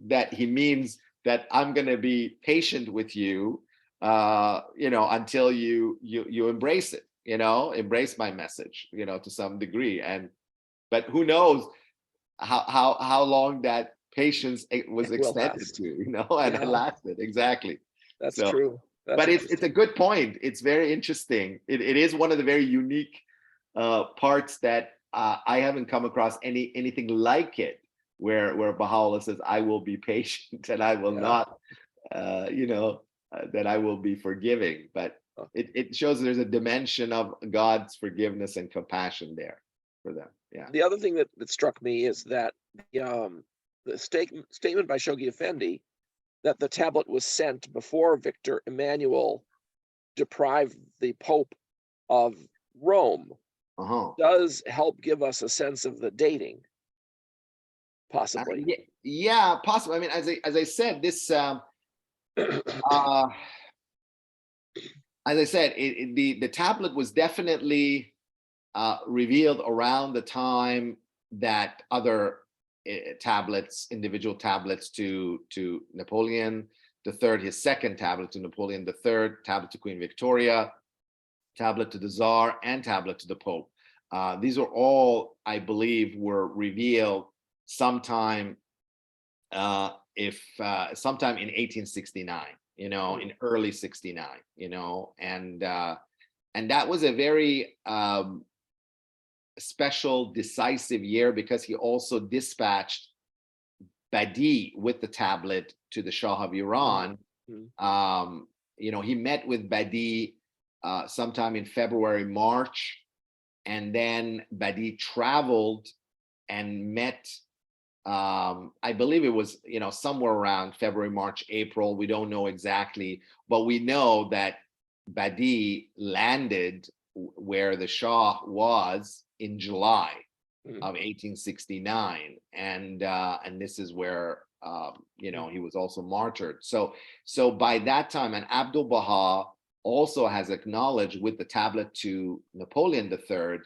that he means that I'm going to be patient with you, until you embrace it, embrace my message, to some degree. But who knows how long that patience was It will extended last. to, and Yeah, lasted. Exactly. that's So, true. That's but it's a interesting. good point. It's very interesting. It is one of the very unique parts that I haven't come across anything like it, where Baha'u'llah says, "I will be patient and I will Yeah. not, that I will be forgiving." But Uh, it shows there's a dimension of God's forgiveness and compassion there for them. Yeah. The other thing that struck me is that the statement by Shoghi Effendi that the tablet was sent before Victor Emmanuel deprived the Pope of Rome Uh-huh. does help give us a sense of the dating, possibly. Yeah, yeah, possibly. I mean, as I said, this uh, as I said, the tablet was definitely revealed around the time that other tablets, individual tablets to Napoleon III, his second tablet to Napoleon III, tablet to Queen Victoria, tablet to the Tsar, and tablet to the Pope. These are all, I believe, were revealed sometime sometime in 1869, in early 69, and that was a very special, decisive year because he also dispatched Badi with the tablet to the Shah of Iran. He met with Badi sometime in February, March, and then Badi traveled and met. I believe it was, somewhere around February, March, April. We don't know exactly, but we know that Badi landed where the Shah was in July of 1869, and this is where he was also martyred. So by that time, and Abdul Baha also has acknowledged with the tablet to Napoleon III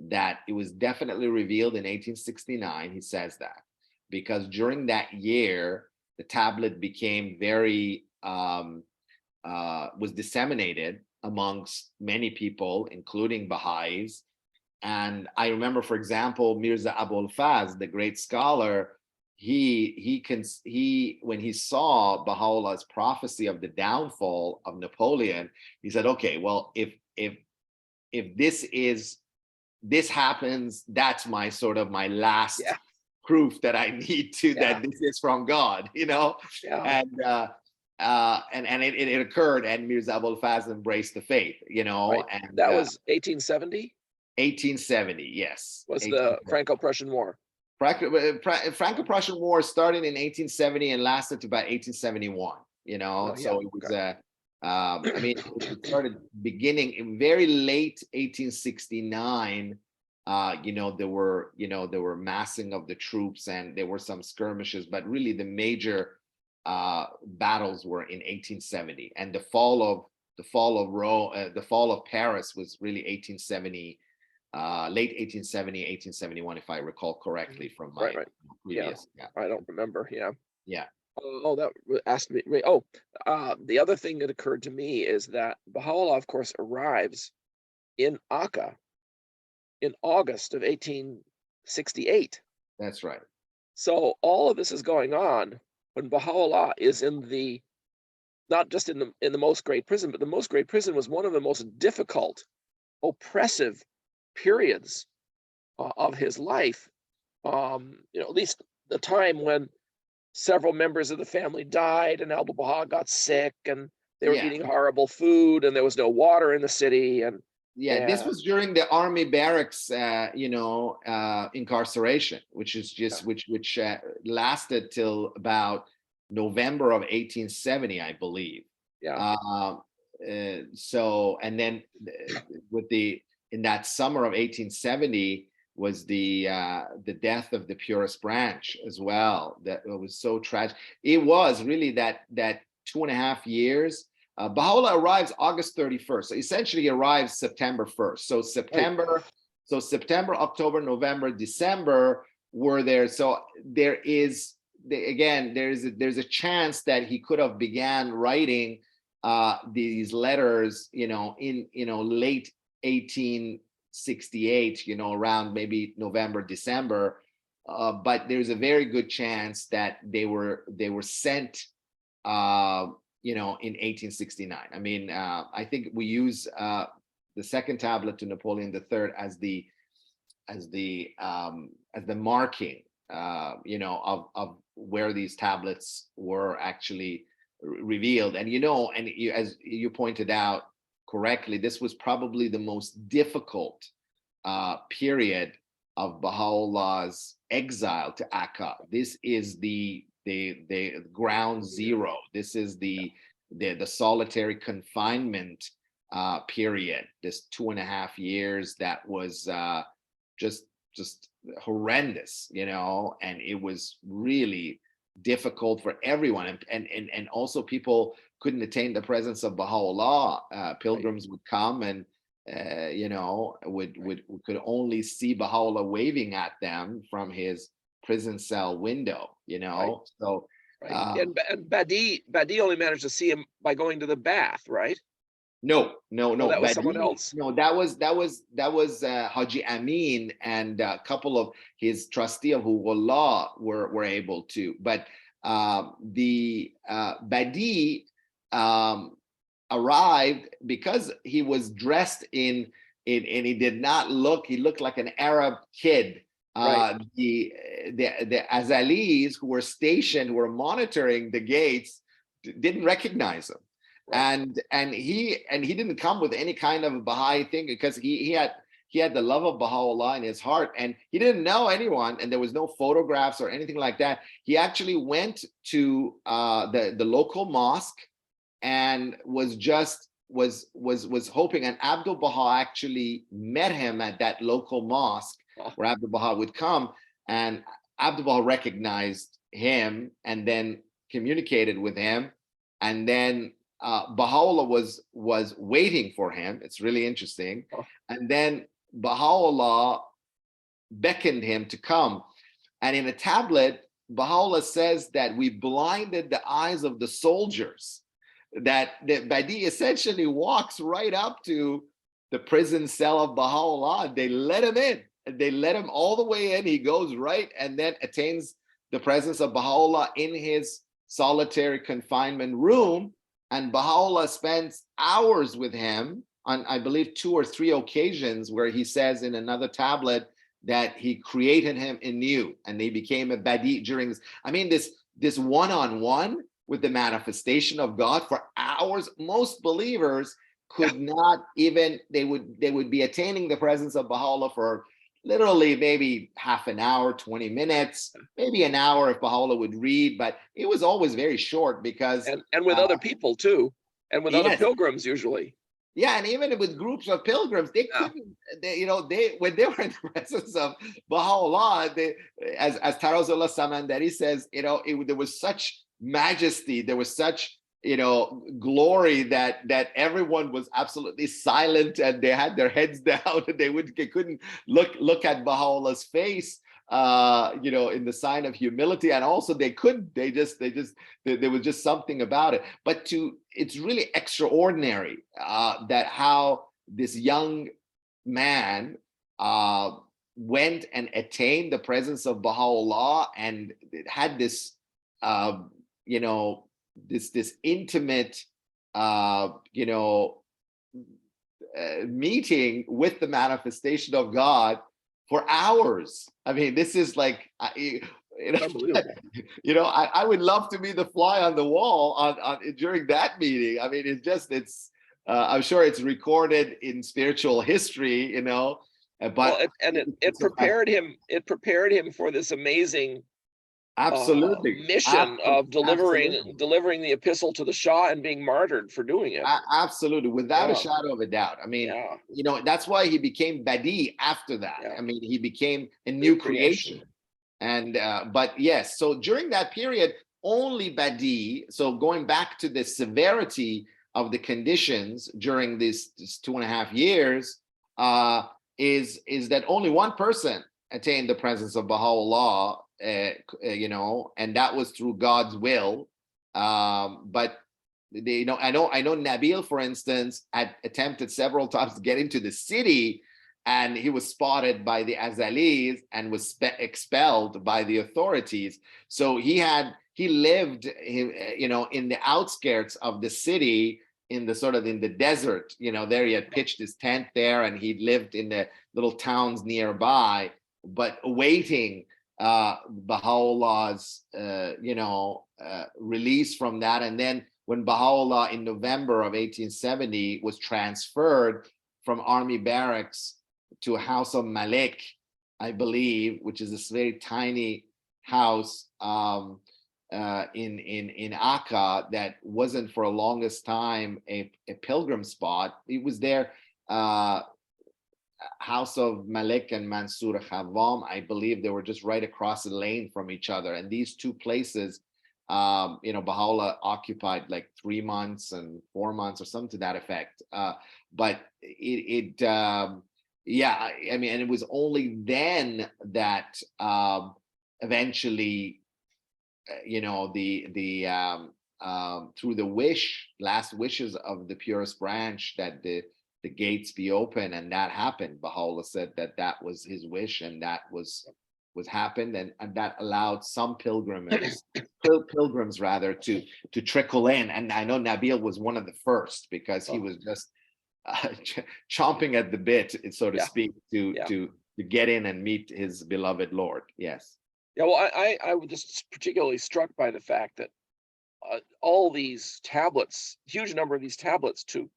that it was definitely revealed in 1869. He says that because during that year the tablet became very was disseminated amongst many people, including Baha'is. And I remember, for example, Mirza Abul Faz, the great scholar, he when he saw Baha'u'llah's prophecy of the downfall of Napoleon, he said, okay, well, if this happens, that's my sort of my last Yeah, proof that I need to yeah, that this is from God, yeah. And it occurred, and Mirza Abul Faz embraced the faith, Right. and That was 1870 1870, yes. was the 1870. Franco-Prussian War. Franco-Prussian War started in 1870 and lasted to about 1871. Oh, yeah. So it was Okay. I mean, it started beginning in very late 1869. There were massing of the troops and there were some skirmishes, but really the major battles were in 1870, and the fall of Paris was really 1870. Late 1870, 1871, if I recall correctly from my Right. Yeah. previous. Yeah. I don't remember. Yeah. Yeah. Oh, that asked me. Oh, the other thing that occurred to me is that Baha'u'llah, of course, arrives in Akka in August of 1868. That's right. So all of this is going on when Baha'u'llah is in not just in the most great prison, but the most great prison was one of the most difficult, oppressive periods of his life. At least the time when several members of the family died and Abdul Baha got sick and they were Yeah. eating horrible food and there was no water in the city Yeah, this was during the army barracks, incarceration, which is just which lasted till about November of 1870, I believe. yeah, So, and then in that summer of 1870 was the death of the purest branch as well. That was so tragic. It was really that 2.5 years. Baha'u'llah arrives August 31st. So essentially he arrives September 1st. So September, October, November, December were there. So there is again, there's a chance that he could have began writing these letters, in late 1868, around maybe November, December. But there's a very good chance that they were sent, in 1869. I mean, I think we use the second tablet to Napoleon III as the marking, of where these tablets were actually revealed. And as you pointed out correctly, this was probably the most difficult period of Baha'u'llah's exile to Akka. This is the ground zero. This is the solitary confinement period. This 2.5 years that was just horrendous, and it was really difficult for everyone. And also people couldn't attain the presence of Baha'u'llah. Pilgrims would come and could only see Baha'u'llah waving at them from his prison cell window, So and Badi only managed to see him by going to the bath, right? No. That was someone else. No, that was Haji Amin and a couple of his trustee of Baha'u'llah were able to. But the Badi arrived because he was dressed and he did not look. He looked like an Arab kid. Right. The Azalis who were stationed, who were monitoring the gates, didn't recognize him. Right. And he didn't come with any kind of a Baha'i thing, because he had the love of Baha'u'llah in his heart, and he didn't know anyone, and there was no photographs or anything like that. He actually went to the local mosque and was hoping, and Abdul Baha actually met him at that local mosque where Abdul Baha would come, and Abdul Baha recognized him and then communicated with him, and then Baha'u'llah was waiting for him. It's really interesting. And then Baha'u'llah beckoned him to come. And in a tablet, Baha'u'llah says that we blinded the eyes of the soldiers, that Badi essentially walks right up to the prison cell of Baha'u'llah. They let him in. They let him all the way in. He goes right and then attains the presence of Baha'u'llah in his solitary confinement room. And Baha'u'llah spends hours with him on, I believe, 2 or 3 occasions, where he says in another tablet that he created him anew and they became a Badi during this. I mean, this one-on-one with the manifestation of God for hours. Most believers could not even, they would be attaining the presence of Baha'u'llah for literally maybe half an hour, 20 minutes, maybe an hour if Baha'u'llah would read, but it was always very short, because and with other people too, and with other pilgrims usually. Yeah, and even with groups of pilgrims, they couldn't. When they were in the presence of Baha'u'llah, as Tarazullah Samandari says, there was such majesty, there was such glory that everyone was absolutely silent, and they had their heads down, and they couldn't look at Baha'u'llah's face, in the sign of humility. And also there was just something about it. But it's really extraordinary that how this young man went and attained the presence of Baha'u'llah, and it had this this intimate meeting with the manifestation of God for hours. I mean, this is like I would love to be the fly on the wall on during that meeting. I mean, I'm sure it's recorded in spiritual history, but it prepared him. It prepared him for this amazing mission of delivering the epistle to the Shah and being martyred for doing it. Absolutely, without a shadow of a doubt. I mean, that's why he became Badi after that. I mean, he became a new creation. And but yes, so during that period, only Badi. So going back to the severity of the conditions during this 2.5 years, is that only one person attained the presence of Baha'u'llah and that was through God's will. But I know Nabil, for instance, had attempted several times to get into the city, and he was spotted by the Azalis and was expelled by the authorities. So he lived, in the outskirts of the city, in the desert. There he had pitched his tent there, and he lived in the little towns nearby, but awaiting Baha'u'llah's release from that. And then when Baha'u'llah in November of 1870 was transferred from army barracks to a house of Malik, I believe, which is this very tiny house in Akka that wasn't for a longest time a pilgrim spot. It was their house of Malik and Mansur Khavam. I believe they were just right across the lane from each other. And these two places, Baha'u'llah occupied like 3 months and 4 months or something to that effect. But and it was only then that eventually, through the last wishes of the purest branch, that the gates be open, and that happened. Baha'u'llah said that was his wish, and that was happened, and that allowed some pilgrims rather to trickle in. And I know Nabil was one of the first, because he was just chomping at the bit, so to speak, to get in and meet his beloved Lord. Yes. Yeah, well, I was just particularly struck by the fact that all these tablets, huge number of these tablets to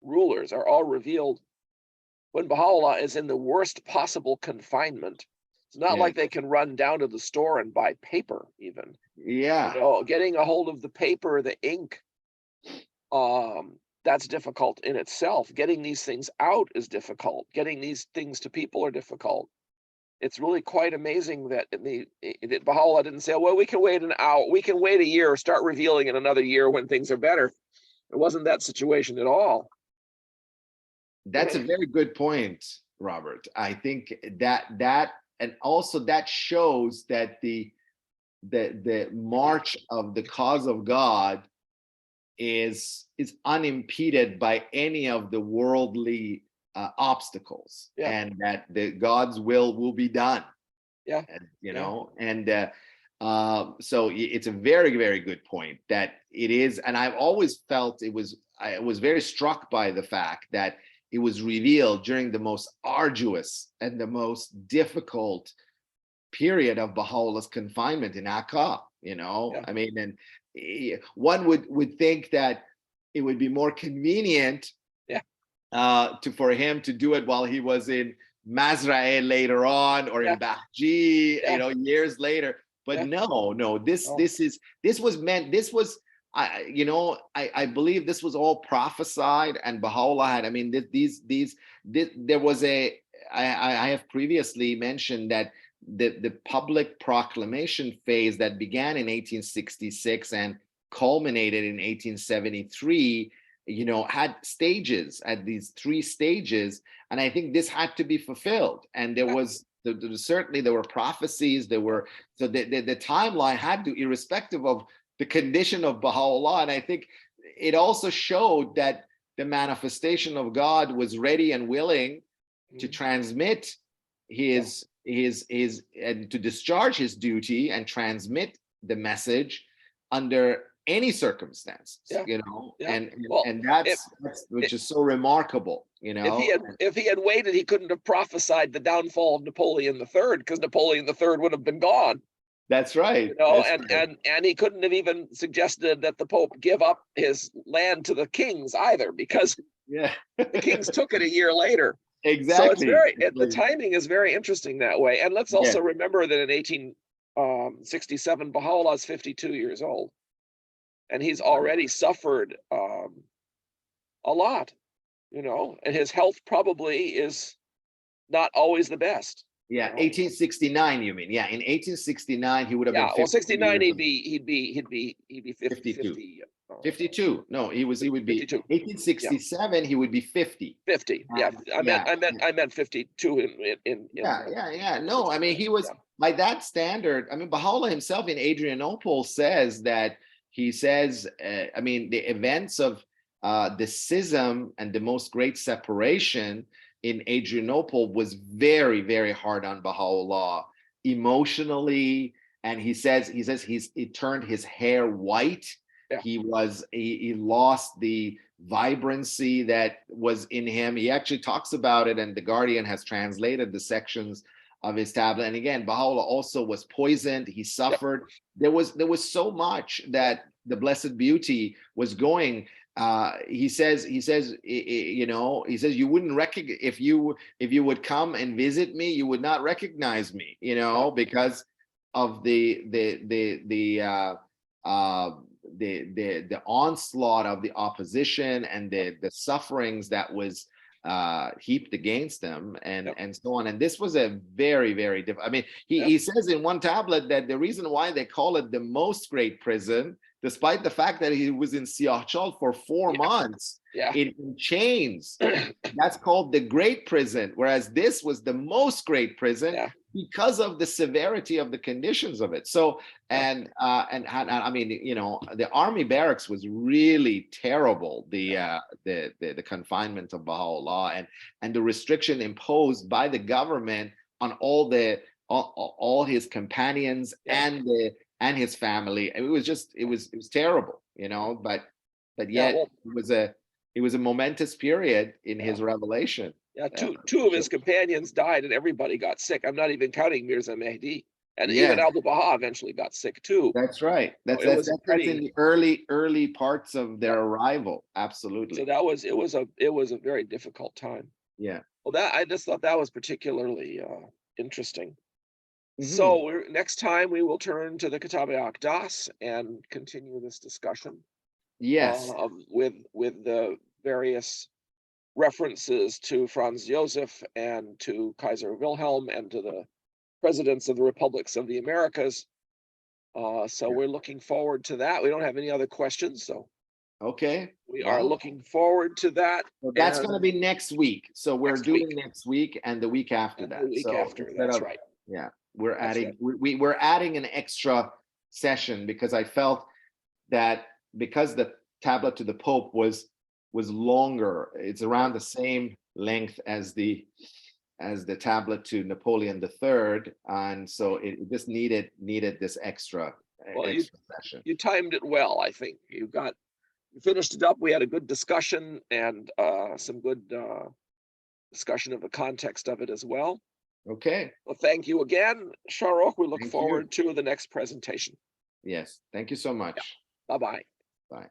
rulers, are all revealed when Baha'u'llah is in the worst possible confinement. It's not like they can run down to the store and buy paper even. Yeah. Getting a hold of the paper, the ink, that's difficult in itself. Getting these things out is difficult. Getting these things to people are difficult. It's really quite amazing that Baha'u'llah didn't say, well, we can wait an hour, we can wait a year, start revealing in another year when things are better. It wasn't that situation at all. That's a very good point, Robert. I think that and also that shows that the march of the cause of God is unimpeded by any of the worldly obstacles, and that God's will be done. So it's a very, very good point that it is. And I've always felt I was very struck by the fact that it was revealed during the most arduous and the most difficult period of Baha'u'llah's confinement in Akka. I mean, and one would think that it would be more convenient for him to do it while he was in Mazra'e later on, or in Bahji, years later. But no, this was I believe this was all prophesied, and Baha'u'llah had, there was I have previously mentioned that the public proclamation phase that began in 1866 and culminated in 1873, had stages, at these 3 stages. And I think this had to be fulfilled. And there was, certainly there were prophecies, so the timeline had to, irrespective of the condition of Baha'u'llah. And I think it also showed that the manifestation of God was ready and willing to transmit his and to discharge his duty and transmit the message under any circumstance, and that's which is so remarkable. If he had waited, he couldn't have prophesied the downfall of Napoleon III, because Napoleon III would have been gone. That's right. And he couldn't have even suggested that the Pope give up his land to the kings either, because the kings took it a year later. Exactly. So the timing is very interesting that way. And let's also remember that in 1867, Baha'u'llah is 52 years old, and he's already suffered a lot, and his health probably is not always the best. Yeah, know? 1869, you mean? Yeah, in 1869, he would have been Yeah, well, 52 69, years he'd old. be 50, 52. 50, 52. No, he would be 52. Yeah, 1867, he would be 50. 50. Yeah, And yeah, I meant 52 yeah. No, I mean, 69. he was, Yeah, by that standard, I mean, Baha'u'llah himself in Adrianople says that, he says, I mean, the events of the schism and the most great separation in Adrianople was very, very hard on Baha'u'llah emotionally. And he says he turned his hair white. yeah, He lost the vibrancy that was in him. He actually talks about it, and the Guardian has translated the sections of his tablet. And again, Baha'u'llah also was poisoned. He suffered. There was so much that the Blessed Beauty was going. He says, you know, he says, you wouldn't recognize, if you would come and visit me, you would not recognize me, you know, because of the onslaught of the opposition and the sufferings that was heaped against them, and so on. And this was a very, very difficult. I mean, he says in one tablet that the reason why they call it the most great prison, despite the fact that he was in Shahrokh for 4 months in chains, that's called the great prison, whereas this was the most great prison because of the severity of the conditions of it. So, and I mean, you know, the army barracks was really terrible. The confinement of Baha'u'llah and the restriction imposed by the government on all his companions and his family. It was just, it was terrible, you know. But yet it was a momentous period in his revelation. Yeah, two of his companions died, and everybody got sick. I'm not even counting Mirza Mehdi, and even Abdul Baha eventually got sick too. That's right. That's in the early parts of their arrival. Absolutely. So it was a very difficult time. Yeah. Well, I just thought that was particularly interesting. So next time we will turn to the Kitab-e-Aqdas and continue this discussion. Yes. With the various references to Franz Josef and to Kaiser Wilhelm and to the presidents of the republics of the Americas. So we're looking forward to that. We don't have any other questions, so we are looking forward to that. Well, that's going to be next week. So we're doing next week and the week after that. The week after, that's right. Yeah, we're adding we're adding an extra session because I felt that because the tablet to the Pope was longer, it's around the same length as the tablet to Napoleon III, and so it just needed this extra session. You timed it well, I think. You finished it up. We had a good discussion and some good discussion of the context of it as well. Okay. Well, thank you again, Shahrokh. We look forward to the next presentation. Yes. Thank you so much. Bye-bye. Bye.